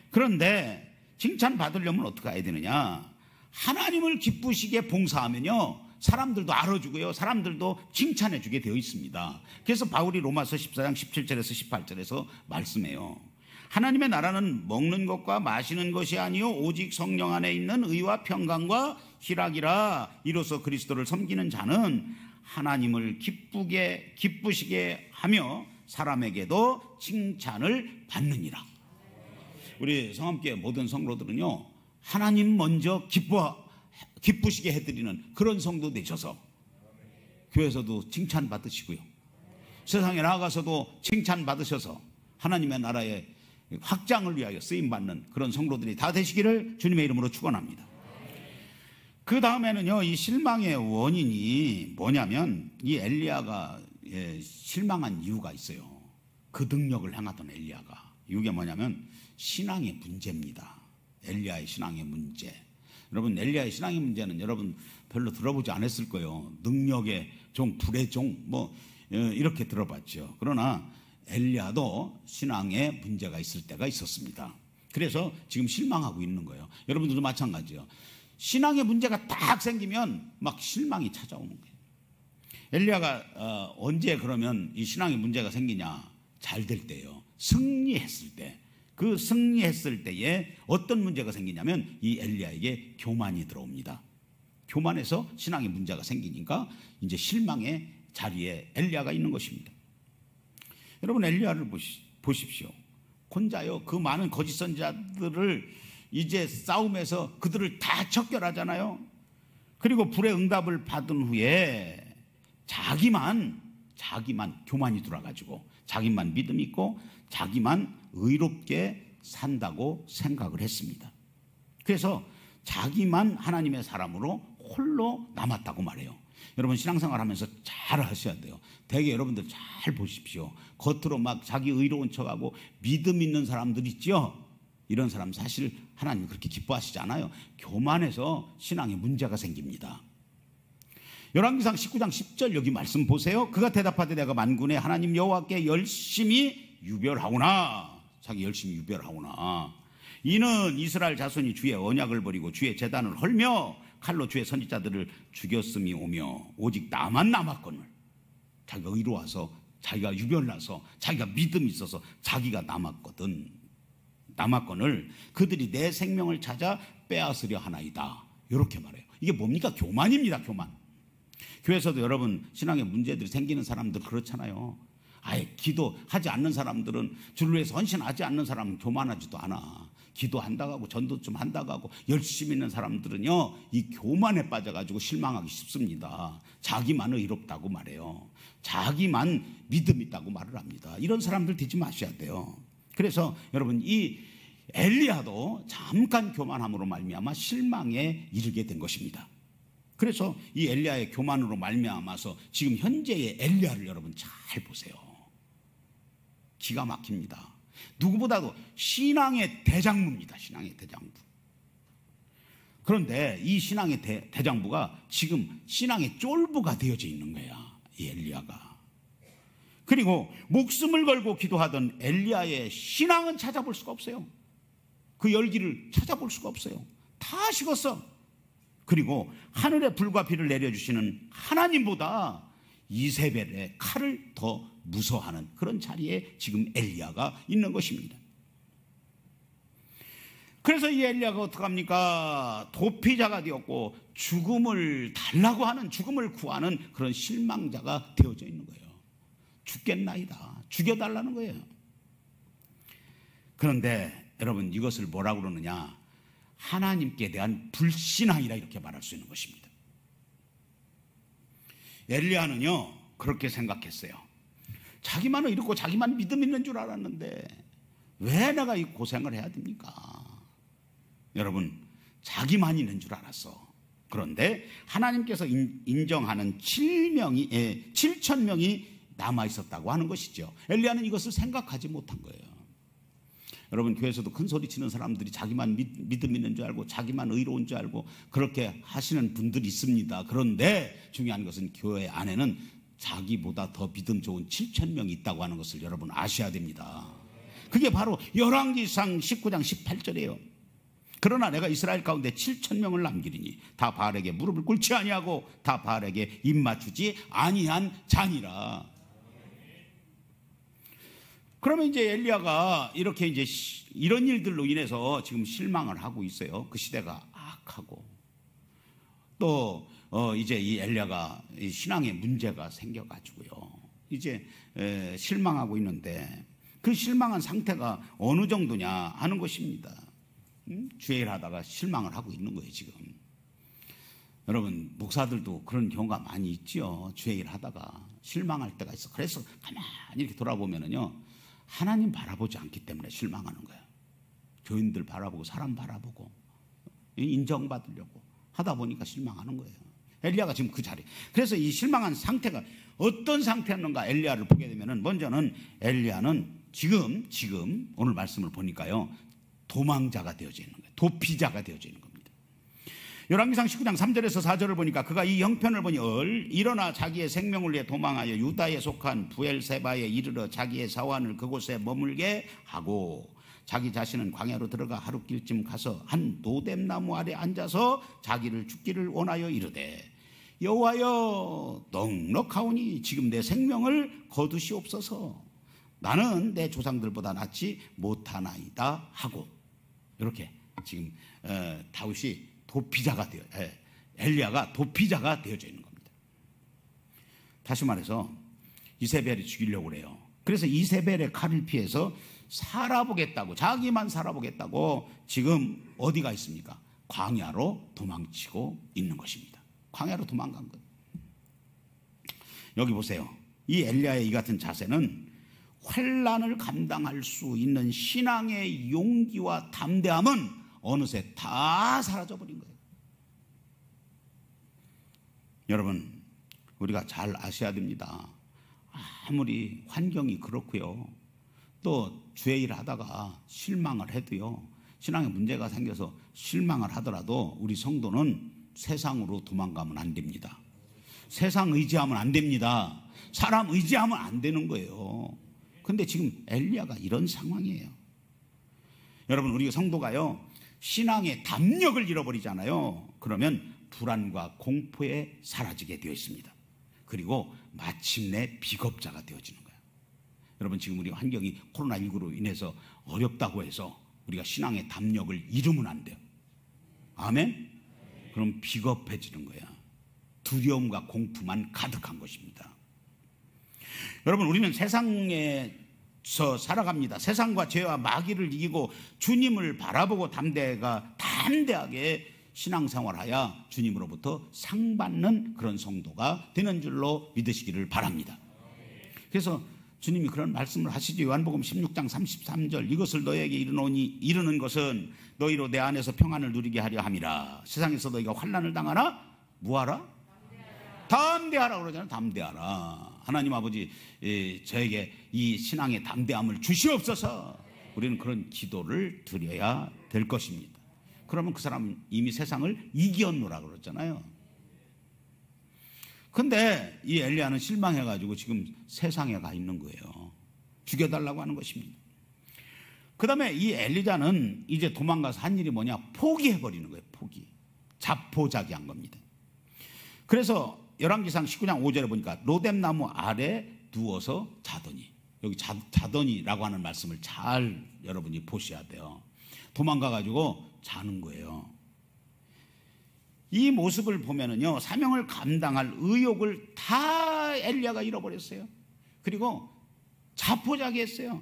S4: 그런데 칭찬받으려면 어떻게 해야 되느냐? 하나님을 기쁘시게 봉사하면요, 사람들도 알아주고요, 사람들도 칭찬해주게 되어 있습니다. 그래서 바울이 로마서 14장 17절에서 18절에서 말씀해요. 하나님의 나라는 먹는 것과 마시는 것이 아니요 오직 성령 안에 있는 의와 평강과 희락이라. 이로써 그리스도를 섬기는 자는 하나님을 기쁘시게 하며 사람에게도 칭찬을 받느니라. 우리 성함교회 모든 성도들은요, 하나님 먼저 기쁘시게 해드리는 그런 성도 되셔서 교회에서도 칭찬 받으시고요, 세상에 나아가서도 칭찬 받으셔서 하나님의 나라의 확장을 위하여 쓰임받는 그런 성도들이 다 되시기를 주님의 이름으로 축원합니다. 그 다음에는요, 이 실망의 원인이 뭐냐면, 이 엘리야가 실망한 이유가 있어요. 그 능력을 행하던 엘리야가. 이게 뭐냐면 신앙의 문제입니다. 엘리야의 신앙의 문제. 여러분, 엘리야의 신앙의 문제는 여러분 별로 들어보지 않았을 거예요. 능력의 종, 불의 종, 뭐 이렇게 들어봤죠. 그러나 엘리야도 신앙에 문제가 있을 때가 있었습니다. 그래서 지금 실망하고 있는 거예요. 여러분들도 마찬가지예요. 신앙의 문제가 딱 생기면 막 실망이 찾아오는 거예요. 엘리야가 언제 그러면 이 신앙의 문제가 생기냐? 잘 될 때요. 승리했을 때. 그 승리했을 때에 어떤 문제가 생기냐면 이 엘리야에게 교만이 들어옵니다. 교만해서 신앙의 문제가 생기니까 이제 실망의 자리에 엘리야가 있는 것입니다. 여러분, 엘리야를 보십시오. 혼자요, 그 많은 거짓 선지자들을 이제 싸움에서 그들을 다 척결하잖아요. 그리고 불의 응답을 받은 후에 자기만 교만이 들어가지고 자기만 믿음 있고 자기만 의롭게 산다고 생각을 했습니다. 그래서 자기만 하나님의 사람으로 홀로 남았다고 말해요. 여러분, 신앙생활 하면서 잘 하셔야 돼요. 되게 여러분들 잘 보십시오. 겉으로 막 자기 의로운 척하고 믿음 있는 사람들 있죠? 이런 사람 사실 하나님 그렇게 기뻐하시지 않아요. 교만해서 신앙에 문제가 생깁니다. 열왕기상 19장 10절 여기 말씀 보세요. 그가 대답하되 내가 만군의 하나님 여호와께 열심히 유별하오나, 자기 열심히 유별하오나, 이는 이스라엘 자손이 주의 언약을 버리고 주의 제단을 헐며 칼로 주의 선지자들을 죽였음이 오며 오직 나만 남았거늘. 자기가 의로워서, 자기가 유별나서, 자기가 믿음이 있어서 자기가 남았거늘 그들이 내 생명을 찾아 빼앗으려 하나이다. 이렇게 말해요. 이게 뭡니까? 교만입니다. 교만. 교회에서도 여러분 신앙에 문제들이 생기는 사람들 그렇잖아요. 아예 기도하지 않는 사람들은, 주를 위해서 헌신하지 않는 사람은 교만하지도 않아. 기도한다고 하고 전도 좀 한다고 하고 열심히 있는 사람들은요, 이 교만에 빠져가지고 실망하기 쉽습니다. 자기만 의롭다고 말해요. 자기만 믿음 있다고 말을 합니다. 이런 사람들 되지 마셔야 돼요. 그래서 여러분, 이 엘리야도 잠깐 교만함으로 말미암아 실망에 이르게 된 것입니다. 그래서 이 엘리야의 교만으로 말미암아서 지금 현재의 엘리야를 여러분 잘 보세요. 기가 막힙니다. 누구보다도 신앙의 대장부입니다. 신앙의 대장부. 그런데 이 신앙의 대장부가 지금 신앙의 쫄부가 되어져 있는 거야, 이 엘리야가. 그리고 목숨을 걸고 기도하던 엘리야의 신앙은 찾아볼 수가 없어요. 그 열기를 찾아볼 수가 없어요. 다 식었어. 그리고 하늘에 불과 비를 내려주시는 하나님보다 이세벨의 칼을 더 무서워하는 그런 자리에 지금 엘리야가 있는 것입니다. 그래서 이 엘리야가 어떡합니까? 도피자가 되었고 죽음을 달라고 하는, 죽음을 구하는 그런 실망자가 되어져 있는 거예요. 죽겠나이다, 죽여달라는 거예요. 그런데 여러분, 이것을 뭐라고 그러느냐? 하나님께 대한 불신앙이라 이렇게 말할 수 있는 것입니다. 엘리야는요 그렇게 생각했어요. 자기만은 이렇고 자기만 믿음 있는 줄 알았는데 왜 내가 이 고생을 해야 됩니까? 여러분, 자기만 있는 줄 알았어. 그런데 하나님께서 인정하는 7,000명이 남아있었다고 하는 것이죠. 엘리야는 이것을 생각하지 못한 거예요. 여러분, 교회에서도 큰 소리 치는 사람들이 자기만 믿음 있는 줄 알고 자기만 의로운 줄 알고 그렇게 하시는 분들이 있습니다. 그런데 중요한 것은 교회 안에는 자기보다 더 믿음 좋은 7,000명이 있다고 하는 것을 여러분 아셔야 됩니다. 그게 바로 열왕기상 19장 18절이에요. 그러나 내가 이스라엘 가운데 7,000명을 남기리니 다 바알에게 무릎을 꿇지 아니하고 다 바알에게 입 맞추지 아니한 자니라. 그러면 이제 엘리야가 이렇게 이제 이런 일들로 인해서 지금 실망을 하고 있어요. 그 시대가 악하고 또 이제 이 엘리야가 신앙에 문제가 생겨가지고요. 이제 실망하고 있는데 그 실망한 상태가 어느 정도냐 하는 것입니다. 주일 하다가 실망을 하고 있는 거예요 지금. 여러분, 목사들도 그런 경우가 많이 있죠. 주일 하다가 실망할 때가 있어. 그래서 가만히 이렇게 돌아보면은요, 하나님 바라보지 않기 때문에 실망하는 거예요. 교인들 바라보고 사람 바라보고 인정받으려고 하다 보니까 실망하는 거예요. 엘리야가 지금 그 자리. 그래서 이 실망한 상태가 어떤 상태였는가 엘리야를 보게 되면은 먼저는 엘리야는 지금 오늘 말씀을 보니까요, 도망자가 되어져 있는 거예요. 도피자가 되어져 있는 겁니다. 열왕기상 19장 3절에서 4절을 보니까 그가 이 형편을 보니 일어나 자기의 생명을 위해 도망하여 유다에 속한 부엘세바에 이르러 자기의 사환을 그곳에 머물게 하고 자기 자신은 광야로 들어가 하룻길쯤 가서 한 노뎀나무 아래 앉아서 자기를 죽기를 원하여 이르되 여호와여, 넉넉하오니 지금 내 생명을 거두시옵소서. 나는 내 조상들보다 낫지 못하나이다 하고, 이렇게 지금 다윗이 도피자가 되어, 엘리야가 도피자가 되어져 있는 겁니다. 다시 말해서 이세벨이 죽이려고 그래요. 그래서 이세벨의 칼을 피해서 살아보겠다고, 자기만 살아보겠다고 지금 어디가 있습니까? 광야로 도망치고 있는 것입니다. 광야로 도망간 것. 여기 보세요. 이 엘리야의 이 같은 자세는 환난을 감당할 수 있는 신앙의 용기와 담대함은 어느새 다 사라져버린 거예요. 여러분, 우리가 잘 아셔야 됩니다. 아무리 환경이 그렇고요, 또 주의 일을 하다가 실망을 해도요, 신앙에 문제가 생겨서 실망을 하더라도 우리 성도는 세상으로 도망가면 안 됩니다. 세상 의지하면 안 됩니다. 사람 의지하면 안 되는 거예요. 근데 지금 엘리야가 이런 상황이에요. 여러분, 우리 성도가요, 신앙의 담력을 잃어버리잖아요. 그러면 불안과 공포에 사라지게 되어 있습니다. 그리고 마침내 비겁자가 되어지는 거예요. 여러분, 지금 우리 환경이 코로나19로 인해서 어렵다고 해서 우리가 신앙의 담력을 잃으면 안 돼요. 아멘? 그럼 비겁해지는 거야. 두려움과 공포만 가득한 것입니다. 여러분, 우리는 세상에서 살아갑니다. 세상과 죄와 마귀를 이기고 주님을 바라보고 담대하게 신앙생활하여 주님으로부터 상받는 그런 성도가 되는 줄로 믿으시기를 바랍니다. 그래서 주님이 그런 말씀을 하시죠. 요한복음 16장 33절, 이것을 너에게 이르는 것은 너희로 내 안에서 평안을 누리게 하려 함이라. 세상에서 너희가 환난을 당하나 뭐하라? 담대하라 그러잖아요. 담대하라. 하나님 아버지, 저에게 이 신앙의 담대함을 주시옵소서. 우리는 그런 기도를 드려야 될 것입니다. 그러면 그 사람은 이미 세상을 이겼노라 그랬잖아요. 근데 이 엘리야는 실망해가지고 지금 세상에 가 있는 거예요. 죽여달라고 하는 것입니다. 그 다음에 이 엘리야는 이제 도망가서 한 일이 뭐냐? 포기해버리는 거예요. 포기. 자포자기한 겁니다. 그래서 열왕기상 19장 5절에 보니까 로뎀나무 아래 누워서 자더니, 여기 자더니라고 하는 말씀을 잘 여러분이 보셔야 돼요. 도망가가지고 자는 거예요. 이 모습을 보면은요, 사명을 감당할 의욕을 다 엘리야가 잃어버렸어요. 그리고 자포자기했어요.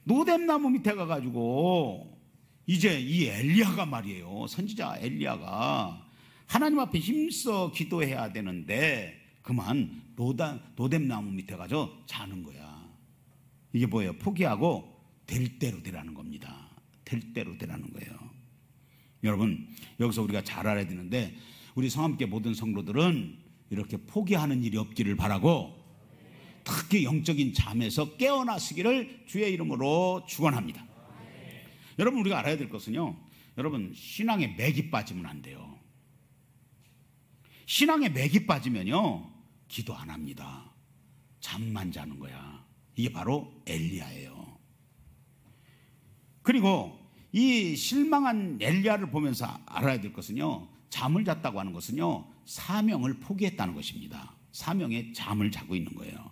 S4: 노뎀나무 밑에 가가지고 이제 이 엘리야가 말이에요, 선지자 엘리야가 하나님 앞에 힘써 기도해야 되는데 그만 노뎀나무 밑에 가서 자는 거야. 이게 뭐예요? 포기하고 될 대로 되라는 겁니다. 될 대로 되라는 거예요. 여러분, 여기서 우리가 잘 알아야 되는데, 우리 성함께 모든 성도들은 이렇게 포기하는 일이 없기를 바라고, 특히 영적인 잠에서 깨어나시기를 주의 이름으로 축원합니다. 여러분, 우리가 알아야 될 것은요, 여러분, 신앙에 맥이 빠지면 안 돼요. 신앙에 맥이 빠지면요, 기도 안 합니다. 잠만 자는 거야. 이게 바로 엘리야예요. 그리고 이 실망한 엘리야를 보면서 알아야 될 것은요, 잠을 잤다고 하는 것은요, 사명을 포기했다는 것입니다. 사명에 잠을 자고 있는 거예요.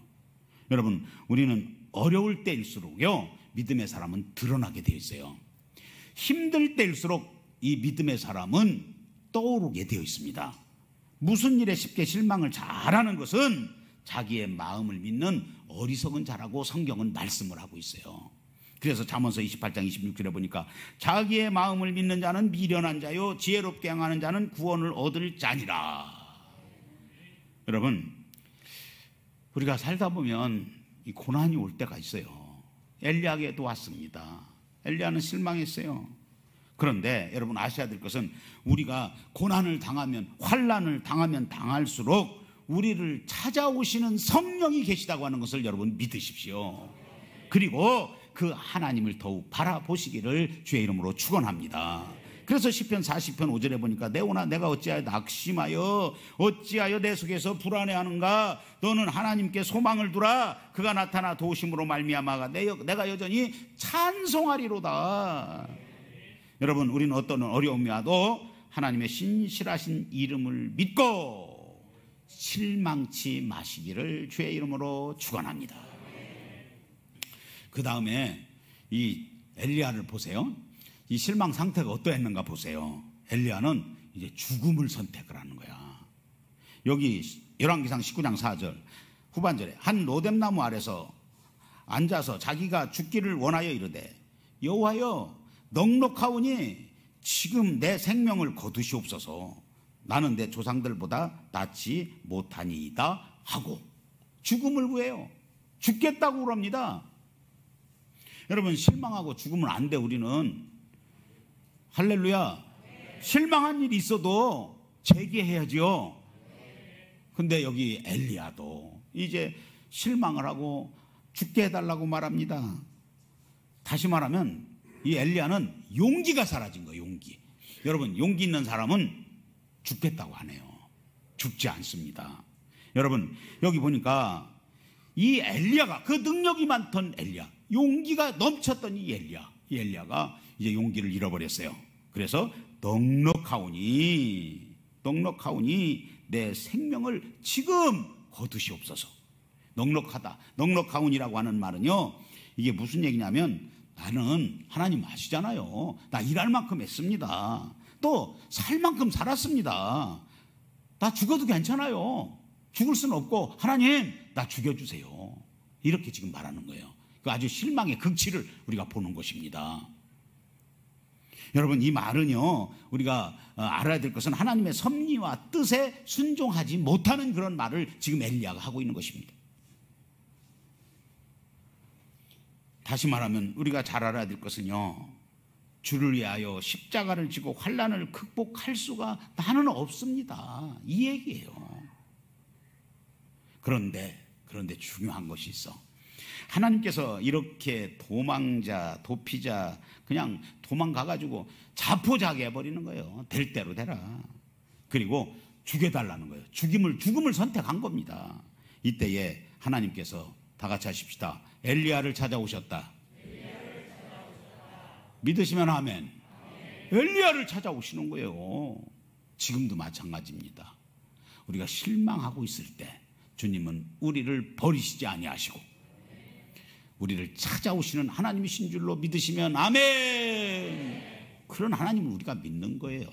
S4: 여러분, 우리는 어려울 때일수록요, 믿음의 사람은 드러나게 되어 있어요. 힘들 때일수록 이 믿음의 사람은 떠오르게 되어 있습니다. 무슨 일에 쉽게 실망을 잘하는 것은 자기의 마음을 믿는 어리석은 자라고 성경은 말씀을 하고 있어요. 그래서 잠언서 28장 26절에 보니까 자기의 마음을 믿는 자는 미련한 자요 지혜롭게 행하는 자는 구원을 얻을 자니라. 여러분, 우리가 살다 보면 이 고난이 올 때가 있어요. 엘리야에게도 왔습니다. 엘리야는 실망했어요. 그런데 여러분 아셔야 될 것은, 우리가 고난을 당하면, 환난을 당하면 당할수록 우리를 찾아오시는 성령이 계시다고 하는 것을 여러분 믿으십시오. 그리고 그 하나님을 더욱 바라보시기를 주의 이름으로 축원합니다. 그래서 시편 40편 5절에 보니까 내오나 내가 어찌하여 낙심하여 어찌하여 내 속에서 불안해하는가. 너는 하나님께 소망을 두라. 그가 나타나 도우심으로 말미암아 내가 여전히 찬송하리로다. 여러분, 우리는 어떤 어려움이 와도 하나님의 신실하신 이름을 믿고 실망치 마시기를 주의 이름으로 축원합니다. 그 다음에 이 엘리야를 보세요. 이 실망 상태가 어떠했는가 보세요. 엘리야는 이제 죽음을 선택을 하는 거야. 여기 열왕기상 19장 4절 후반절에 한 로뎀나무 아래서 앉아서 자기가 죽기를 원하여 이르되 여호와여 넉넉하오니 지금 내 생명을 거두시옵소서. 나는 내 조상들보다 낫지 못하니이다 하고 죽음을 구해요. 죽겠다고 그럽니다. 여러분, 실망하고 죽으면 안 돼. 우리는 할렐루야. 실망한 일이 있어도 재개해야죠. 근데 여기 엘리야도 이제 실망을 하고 죽게 해달라고 말합니다. 다시 말하면 이 엘리야는 용기가 사라진 거예요. 용기. 여러분, 용기 있는 사람은 죽겠다고 하네요. 죽지 않습니다. 여러분, 여기 보니까 이 엘리야가, 그 능력이 많던 엘리야, 용기가 넘쳤던 이 엘리야가 이제 용기를 잃어버렸어요. 그래서 넉넉하오니 내 생명을 지금 거두시옵소서. 넉넉하다, 넉넉하오니라고 하는 말은요, 이게 무슨 얘기냐면, 나는 하나님 아시잖아요. 나 일할 만큼 했습니다. 또 살 만큼 살았습니다. 나 죽어도 괜찮아요. 죽을 수는 없고 하나님 나 죽여주세요. 이렇게 지금 말하는 거예요. 그 아주 실망의 극치를 우리가 보는 것입니다. 여러분, 이 말은요, 우리가 알아야 될 것은 하나님의 섭리와 뜻에 순종하지 못하는 그런 말을 지금 엘리야가 하고 있는 것입니다. 다시 말하면 우리가 잘 알아야 될 것은요, 주를 위하여 십자가를 지고 환난을 극복할 수가 나는 없습니다. 이 얘기예요. 그런데 중요한 것이 있어. 하나님께서 이렇게 도피자 그냥 도망가가지고 자포자기 해버리는 거예요. 될 대로 되라. 그리고 죽여달라는 거예요. 죽음을 선택한 겁니다. 이때에 하나님께서 다 같이 하십시다. 엘리야를 찾아오셨다. 믿으시면 아멘. 엘리야를 찾아오시는 거예요. 지금도 마찬가지입니다. 우리가 실망하고 있을 때 주님은 우리를 버리시지 아니하시고 우리를 찾아오시는 하나님이신 줄로 믿으시면 아멘. 그런 하나님을 우리가 믿는 거예요.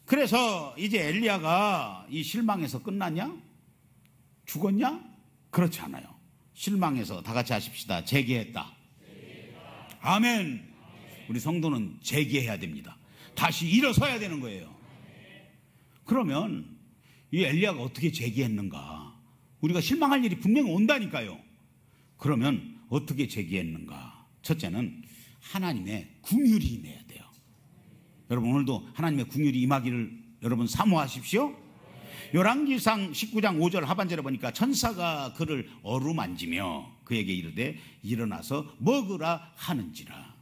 S4: 그래서 이제 엘리야가 이 실망에서 끝났냐? 죽었냐? 그렇지 않아요. 실망해서 다 같이 하십시다. 재기했다. 아멘. 우리 성도는 재기해야 됩니다. 다시 일어서야 되는 거예요. 그러면 이 엘리야가 어떻게 재기했는가? 우리가 실망할 일이 분명히 온다니까요. 그러면 어떻게 재기했는가? 첫째는 하나님의 긍휼이 임해야 돼요. 여러분 오늘도 하나님의 긍휼이 임하기를 여러분 사모하십시오. 열왕기상 19장 5절 하반절에 보니까 천사가 그를 어루만지며 그에게 이르되 일어나서 먹으라 하는지라.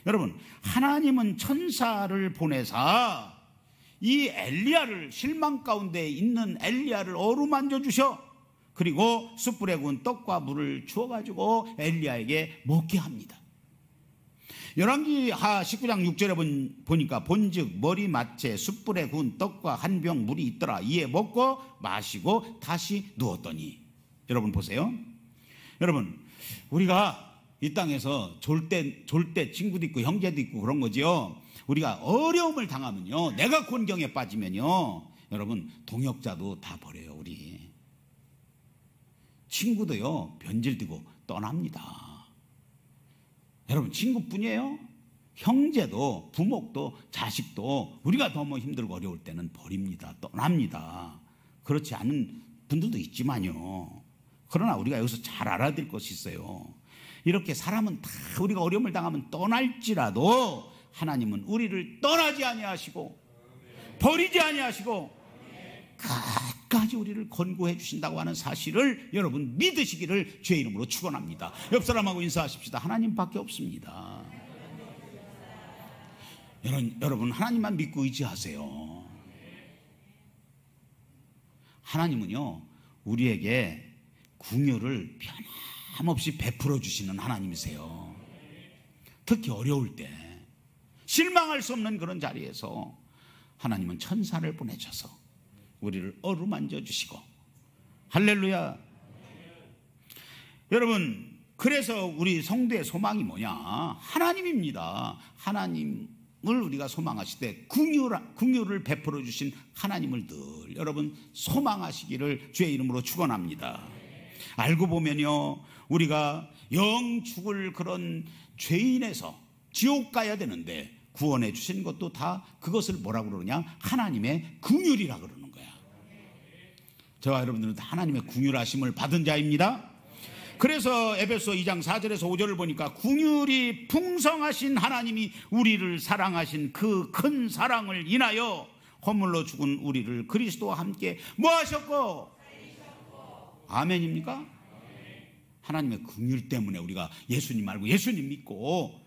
S4: 여러분 하나님은 천사를 보내사 이 엘리야를 실망 가운데 있는 엘리야를 어루만져 주셔. 그리고 숯불에 구운 떡과 물을 주어가지고 엘리야에게 먹게 합니다. 열왕기하 19장 6절에 보니까 본즉 머리 마체 숯불에 구운 떡과 한 병 물이 있더라. 이에 먹고 마시고 다시 누웠더니. 여러분 보세요. 여러분 우리가 이 땅에서 졸 때 친구도 있고 형제도 있고 그런 거죠. 우리가 어려움을 당하면요, 내가 곤경에 빠지면요, 여러분 동역자도 다 버려요. 우리 친구도요 변질되고 떠납니다. 여러분 친구뿐이에요. 형제도 부모도 자식도 우리가 너무 힘들고 어려울 때는 버립니다. 떠납니다. 그렇지 않은 분들도 있지만요. 그러나 우리가 여기서 잘 알아야 될 것이 있어요. 이렇게 사람은 다 우리가 어려움을 당하면 떠날지라도 하나님은 우리를 떠나지 아니하시고 버리지 아니하시고 끝까지 우리를 권고해 주신다고 하는 사실을 여러분 믿으시기를 주의 이름으로 축원합니다. 옆 사람하고 인사하십시다. 하나님밖에 없습니다. 여러분 하나님만 믿고 의지하세요. 하나님은요 우리에게 긍휼을 변함없이 베풀어 주시는 하나님이세요. 특히 어려울 때 실망할 수 없는 그런 자리에서 하나님은 천사를 보내셔서 우리를 어루만져 주시고, 할렐루야. 여러분 그래서 우리 성도의 소망이 뭐냐? 하나님입니다. 하나님을 우리가 소망하실 때 긍휼을 베풀어 주신 하나님을 늘 여러분 소망하시기를 주의 이름으로 축원합니다. 알고 보면요 우리가 영 죽을 그런 죄인에서 지옥 가야 되는데 구원해 주신 것도 다 그것을 뭐라고 그러냐? 하나님의 긍휼이라 그러는 거야. 저와 여러분들은 다 하나님의 긍휼하심을 받은 자입니다. 그래서 에베소 2장 4절에서 5절을 보니까 긍휼이 풍성하신 하나님이 우리를 사랑하신 그 큰 사랑을 인하여 허물로 죽은 우리를 그리스도와 함께 뭐 하셨고? 아멘입니까? 하나님의 긍휼 때문에 우리가 예수님 알고 예수님 믿고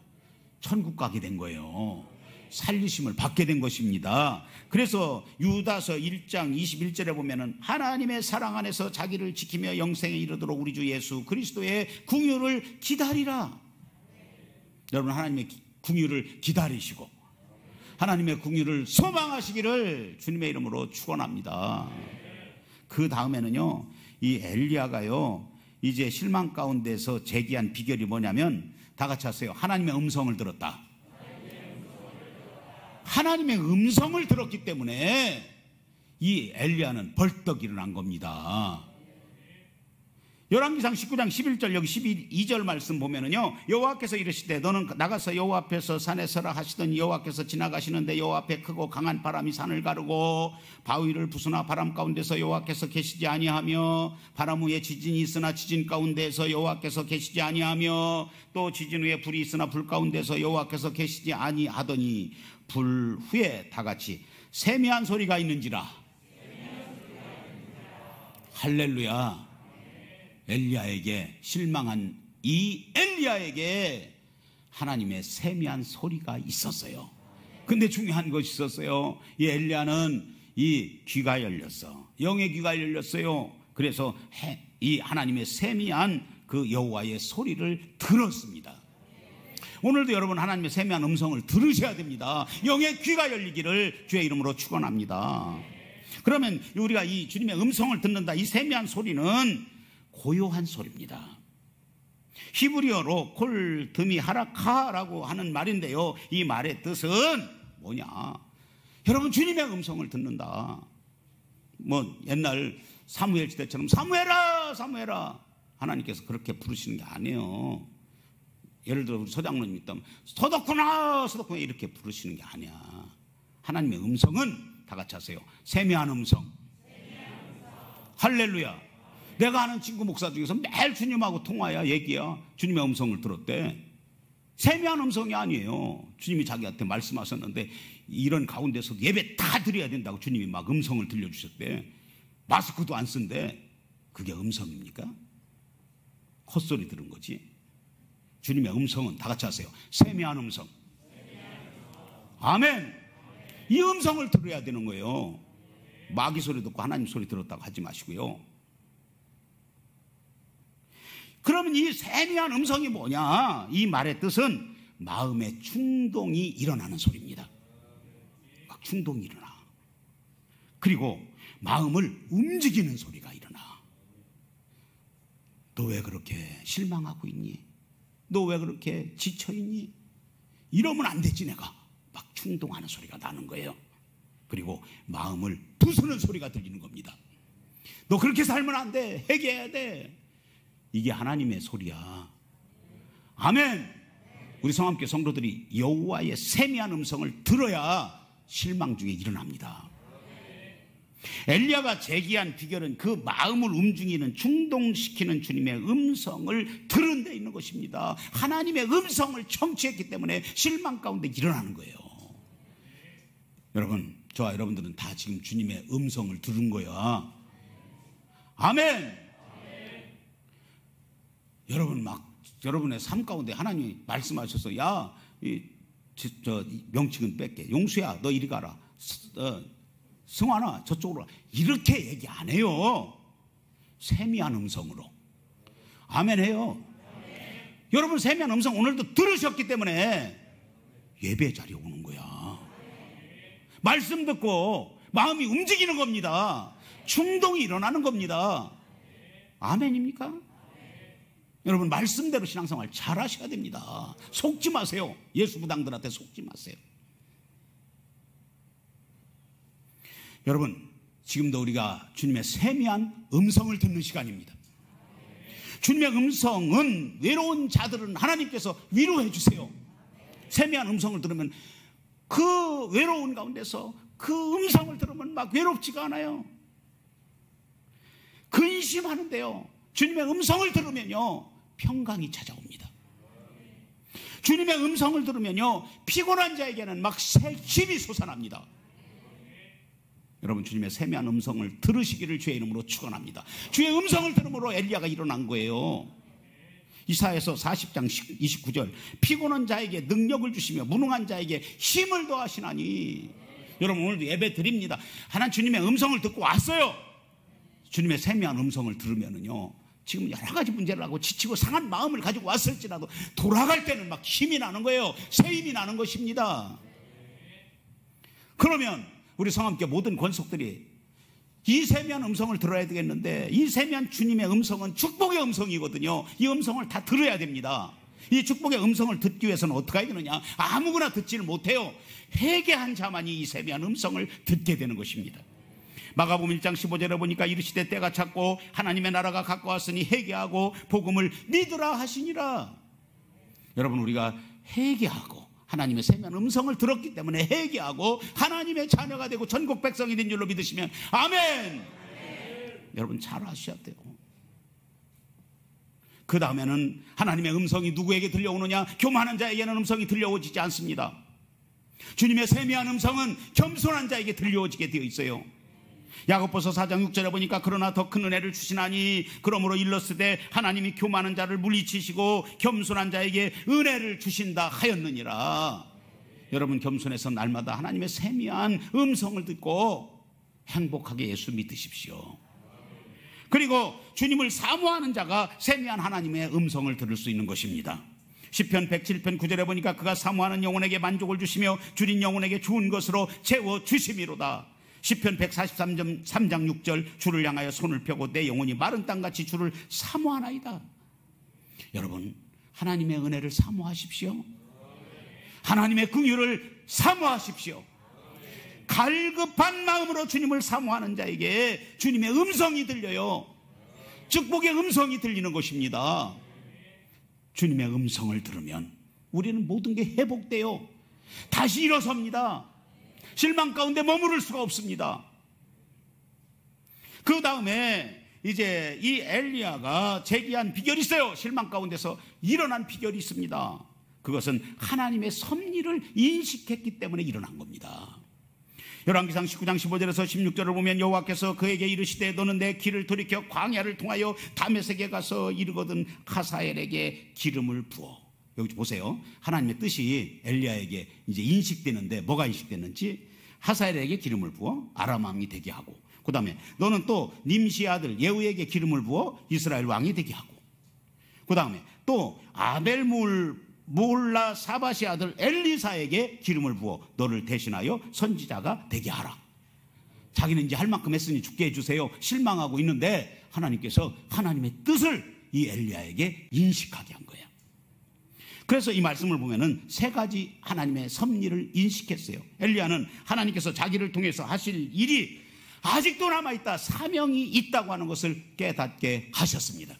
S4: 천국 가게 된 거예요. 살리심을 받게 된 것입니다. 그래서 유다서 1장 21절에 보면은 하나님의 사랑 안에서 자기를 지키며 영생에 이르도록 우리 주 예수 그리스도의 긍휼을 기다리라. 여러분 하나님의 긍휼을 기다리시고 하나님의 긍휼을 소망하시기를 주님의 이름으로 축원합니다. 그 다음에는요 이 엘리야가요 이제 실망 가운데서 제기한 비결이 뭐냐면 다 같이 하세요. 하나님의 음성을 들었다. 하나님의 음성을 들었기 때문에 이 엘리야는 벌떡 일어난 겁니다. 열왕기상 19장 11절 여기 12절 말씀 보면은요 여호와께서 이르시되 너는 나가서 여호와 앞에서 산에 서라 하시더니 여호와께서 지나가시는데 여호와 앞에 크고 강한 바람이 산을 가르고 바위를 부수나 바람 가운데서 여호와께서 계시지 아니하며 바람 후에 지진이 있으나 지진 가운데서 여호와께서 계시지 아니하며 또 지진 후에 불이 있으나 불 가운데서 여호와께서 계시지 아니하더니 불 후에 다 같이 세미한 소리가 있는지라. 할렐루야. 엘리야에게 실망한 이 엘리야에게 하나님의 세미한 소리가 있었어요. 근데 중요한 것이 있었어요. 이 엘리야는 이 귀가 열렸어. 영의 귀가 열렸어요. 그래서 이 하나님의 세미한 그 여호와의 소리를 들었습니다. 오늘도 여러분 하나님의 세미한 음성을 들으셔야 됩니다. 영의 귀가 열리기를 주의 이름으로 축원합니다. 그러면 우리가 이 주님의 음성을 듣는다, 이 세미한 소리는 고요한 소리입니다. 히브리어로 콜 드미 하라카라고 하는 말인데요, 이 말의 뜻은 뭐냐? 여러분, 주님의 음성을 듣는다. 뭐 옛날 사무엘 시대처럼 사무엘아 사무엘아 하나님께서 그렇게 부르시는 게 아니에요. 예를 들어 우리 서장로님 있다면 서덕구나 서덕구나 이렇게 부르시는 게 아니야. 하나님의 음성은 다 같이 하세요. 세미한 음성. 할렐루야. 내가 아는 친구 목사 중에서 매일 주님하고 통화야, 얘기야. 주님의 음성을 들었대. 세미한 음성이 아니에요. 주님이 자기한테 말씀하셨는데 이런 가운데서 예배 다 드려야 된다고 주님이 막 음성을 들려주셨대. 마스크도 안 쓴대. 그게 음성입니까? 헛소리 들은 거지. 주님의 음성은 다 같이 하세요. 세미한 음성. 아멘. 이 음성을 들어야 되는 거예요. 마귀 소리 듣고 하나님 소리 들었다고 하지 마시고요. 그러면 이 세미한 음성이 뭐냐? 이 말의 뜻은 마음의 충동이 일어나는 소리입니다. 막 충동이 일어나. 그리고 마음을 움직이는 소리가 일어나. 너 왜 그렇게 실망하고 있니? 너 왜 그렇게 지쳐있니? 이러면 안 되지. 내가 막 충동하는 소리가 나는 거예요. 그리고 마음을 부수는 소리가 들리는 겁니다. 너 그렇게 살면 안 돼. 회개해야 돼. 이게 하나님의 소리야. 아멘. 우리 성함교회 성도들이 여호와의 세미한 음성을 들어야 실망 중에 일어납니다. 엘리야가 제기한 비결은 그 마음을 움직이는, 충동시키는 주님의 음성을 들은 데 있는 것입니다. 하나님의 음성을 청취했기 때문에 실망 가운데 일어나는 거예요. 여러분, 저와 여러분들은 다 지금 주님의 음성을 들은 거야. 아멘. 여러분, 여러분의 삶 가운데 하나님이 말씀하셔서 야, 저 명칭은 뺄게. 용수야, 너 이리 가라. 승환아, 저쪽으로 와. 이렇게 얘기 안 해요. 세미한 음성으로. 아멘 해요. 여러분, 세미한 음성 오늘도 들으셨기 때문에 예배 자리에 오는 거야. 말씀 듣고 마음이 움직이는 겁니다. 충동이 일어나는 겁니다. 아멘입니까? 여러분, 말씀대로 신앙생활 잘 하셔야 됩니다. 속지 마세요. 예수 무당들한테 속지 마세요. 여러분, 지금도 우리가 주님의 세미한 음성을 듣는 시간입니다. 주님의 음성은 외로운 자들은 하나님께서 위로해 주세요. 세미한 음성을 들으면 그 외로운 가운데서 그 음성을 들으면 막 외롭지가 않아요. 근심하는데요, 주님의 음성을 들으면요 평강이 찾아옵니다. 주님의 음성을 들으면요 피곤한 자에게는 막 새 힘이 솟아납니다. 여러분, 주님의 세미한 음성을 들으시기를 주의 이름으로 축원합니다. 주의 음성을 들음으로 엘리야가 일어난 거예요. 이사야서 40장 29절 피곤한 자에게 능력을 주시며 무능한 자에게 힘을 더하시나니. 여러분, 오늘도 예배 드립니다. 하나님 주님의 음성을 듣고 왔어요. 주님의 세미한 음성을 들으면은요 지금 여러 가지 문제를 하고 지치고 상한 마음을 가지고 왔을지라도 돌아갈 때는 막 힘이 나는 거예요. 새 힘이 나는 것입니다. 그러면 우리 성함교회 모든 권속들이 이 세미한 음성을 들어야 되겠는데, 이 세미한 주님의 음성은 축복의 음성이거든요. 이 음성을 다 들어야 됩니다. 이 축복의 음성을 듣기 위해서는 어떻게 해야 되느냐? 아무거나 듣지를 못해요. 회개한 자만이 이 세미한 음성을 듣게 되는 것입니다. 마가복음 1장 15절에 보니까 이르시되 때가 찼고 하나님의 나라가 가까웠으니 회개하고 복음을 믿으라 하시니라. 여러분, 우리가 회개하고 하나님의 세미한 음성을 들었기 때문에 회개하고 하나님의 자녀가 되고 전국 백성이 된 줄로 믿으시면 아멘. 여러분, 잘 아셔야 돼요. 그 다음에는 하나님의 음성이 누구에게 들려오느냐? 교만한 자에게는 음성이 들려오지 않습니다. 주님의 세미한 음성은 겸손한 자에게 들려오지게 되어 있어요. 야고보서 4장 6절에 보니까 그러나 더 큰 은혜를 주시나니 그러므로 일렀으되 하나님이 교만한 자를 물리치시고 겸손한 자에게 은혜를 주신다 하였느니라. 여러분, 겸손해서 날마다 하나님의 세미한 음성을 듣고 행복하게 예수 믿으십시오. 그리고 주님을 사모하는 자가 세미한 하나님의 음성을 들을 수 있는 것입니다. 시편 107편 9절에 보니까 그가 사모하는 영혼에게 만족을 주시며 줄인 영혼에게 좋은 것으로 채워 주심이로다. 시편 143장 6절 주를 향하여 손을 펴고 내 영혼이 마른 땅같이 주를 사모하나이다. 여러분, 하나님의 은혜를 사모하십시오. 하나님의 긍휼을 사모하십시오. 갈급한 마음으로 주님을 사모하는 자에게 주님의 음성이 들려요. 축복의 음성이 들리는 것입니다. 주님의 음성을 들으면 우리는 모든 게 회복돼요. 다시 일어섭니다. 실망 가운데 머무를 수가 없습니다. 그 다음에 이제 이 엘리야가 제기한 비결이 있어요. 실망 가운데서 일어난 비결이 있습니다. 그것은 하나님의 섭리를 인식했기 때문에 일어난 겁니다. 열왕기상 19장 15절에서 16절을 보면 여호와께서 그에게 이르시되 너는 내 길을 돌이켜 광야를 통하여 다메섹에 가서 이르거든 하사엘에게 기름을 부어. 여기 보세요. 하나님의 뜻이 엘리야에게 이제 인식되는데 뭐가 인식됐는지, 하사엘에게 기름을 부어 아람 왕이 되게 하고, 그 다음에 너는 또 님시 아들 예후에게 기름을 부어 이스라엘 왕이 되게 하고, 그 다음에 또 몰라 사바시 아들 엘리사에게 기름을 부어 너를 대신하여 선지자가 되게 하라. 자기는 이제 할 만큼 했으니 죽게 해주세요. 실망하고 있는데 하나님께서 하나님의 뜻을 이 엘리야에게 인식하게 한 거예요. 그래서 이 말씀을 보면은 세 가지 하나님의 섭리를 인식했어요. 엘리야는 하나님께서 자기를 통해서 하실 일이 아직도 남아있다, 사명이 있다고 하는 것을 깨닫게 하셨습니다.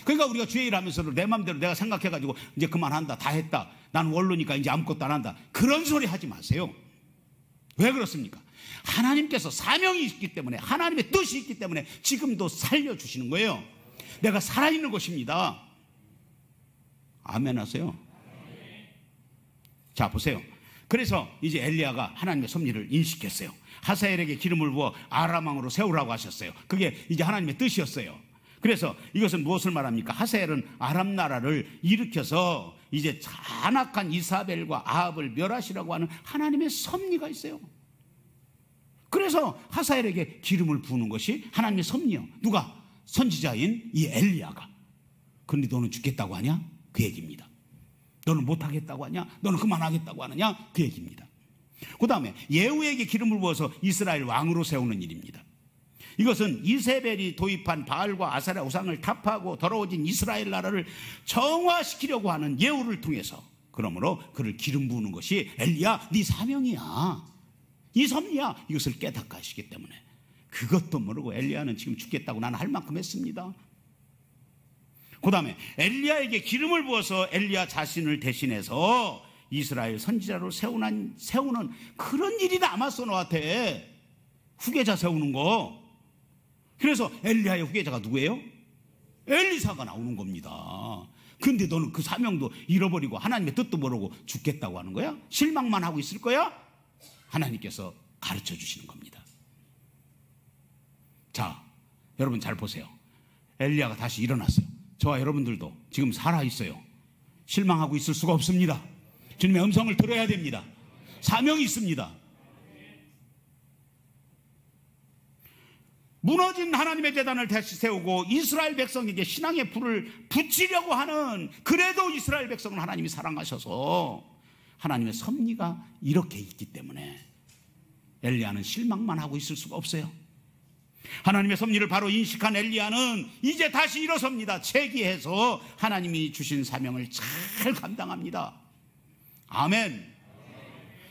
S4: 그러니까 우리가 주의 일하면서도 내 마음대로 내가 생각해가지고 이제 그만한다, 다 했다, 나는 원로니까 이제 아무것도 안 한다, 그런 소리 하지 마세요. 왜 그렇습니까? 하나님께서 사명이 있기 때문에, 하나님의 뜻이 있기 때문에 지금도 살려주시는 거예요. 내가 살아있는 것입니다. 아멘 하세요. 자, 보세요. 그래서 이제 엘리야가 하나님의 섭리를 인식했어요. 하사엘에게 기름을 부어 아람 왕으로 세우라고 하셨어요. 그게 이제 하나님의 뜻이었어요. 그래서 이것은 무엇을 말합니까? 하사엘은 아람 나라를 일으켜서 이제 잔악한 이사벨과 아합을 멸하시라고 하는 하나님의 섭리가 있어요. 그래서 하사엘에게 기름을 부는 것이 하나님의 섭리요. 누가? 선지자인 이 엘리야가. 그런데 너는 죽겠다고 하냐? 그 얘기입니다. 너는 못하겠다고 하냐? 너는 그만하겠다고 하느냐? 그 얘기입니다. 그 다음에 예후에게 기름을 부어서 이스라엘 왕으로 세우는 일입니다. 이것은 이세벨이 도입한 바알과 아사랴 우상을 타파하고 더러워진 이스라엘 나라를 정화시키려고 하는 예후를 통해서, 그러므로 그를 기름 부는 것이 엘리야 네 사명이야, 이 섭리야, 이것을 깨닫게 하시기 때문에 그것도 모르고 엘리야는 지금 죽겠다고 나는 할 만큼 했습니다. 그 다음에 엘리야에게 기름을 부어서 엘리야 자신을 대신해서 이스라엘 선지자로 세우는 그런 일이 남았어. 너한테 후계자 세우는 거. 그래서 엘리야의 후계자가 누구예요? 엘리사가 나오는 겁니다. 근데 너는 그 사명도 잃어버리고 하나님의 뜻도 모르고 죽겠다고 하는 거야? 실망만 하고 있을 거야? 하나님께서 가르쳐 주시는 겁니다. 자, 여러분 잘 보세요. 엘리야가 다시 일어났어요. 저와 여러분들도 지금 살아있어요. 실망하고 있을 수가 없습니다. 주님의 음성을 들어야 됩니다. 사명이 있습니다. 무너진 하나님의 제단을 다시 세우고 이스라엘 백성에게 신앙의 불을 붙이려고 하는, 그래도 이스라엘 백성을 하나님이 사랑하셔서 하나님의 섭리가 이렇게 있기 때문에 엘리야는 실망만 하고 있을 수가 없어요. 하나님의 섭리를 바로 인식한 엘리야는 이제 다시 일어섭니다. 체기해서 하나님이 주신 사명을 잘 감당합니다. 아멘.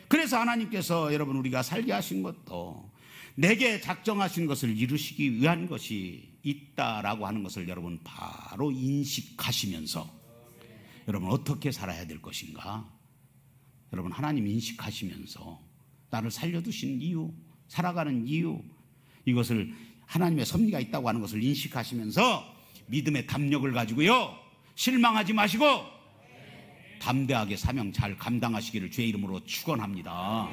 S4: 그래서 하나님께서 여러분 우리가 살게 하신 것도 내게 작정하신 것을 이루시기 위한 것이 있다라고 하는 것을 여러분 바로 인식하시면서 여러분 어떻게 살아야 될 것인가, 여러분 하나님 인식하시면서 나를 살려두신 이유, 살아가는 이유, 이것을 하나님의 섭리가 있다고 하는 것을 인식하시면서 믿음의 담력을 가지고요, 실망하지 마시고 담대하게 사명 잘 감당하시기를 주의 이름으로 축원합니다.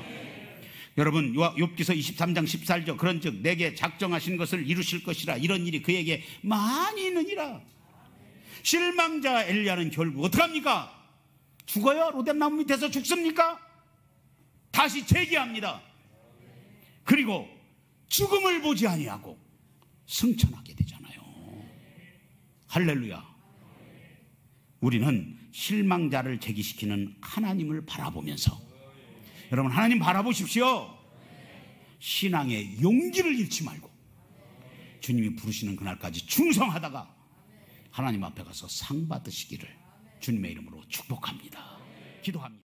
S4: 여러분 욥기서 23장 14절 그런즉 내게 작정하신 것을 이루실 것이라, 이런 일이 그에게 많이 있느니라. 실망자 엘리야는 결국 어떡합니까? 죽어요? 로뎀나무 밑에서 죽습니까? 다시 재기합니다. 그리고 죽음을 보지 아니하고 승천하게 되잖아요. 할렐루야. 우리는 실망자를 제기시키는 하나님을 바라보면서, 여러분 하나님 바라보십시오. 신앙의 용기를 잃지 말고 주님이 부르시는 그날까지 충성하다가 하나님 앞에 가서 상 받으시기를 주님의 이름으로 축복합니다. 기도합니다.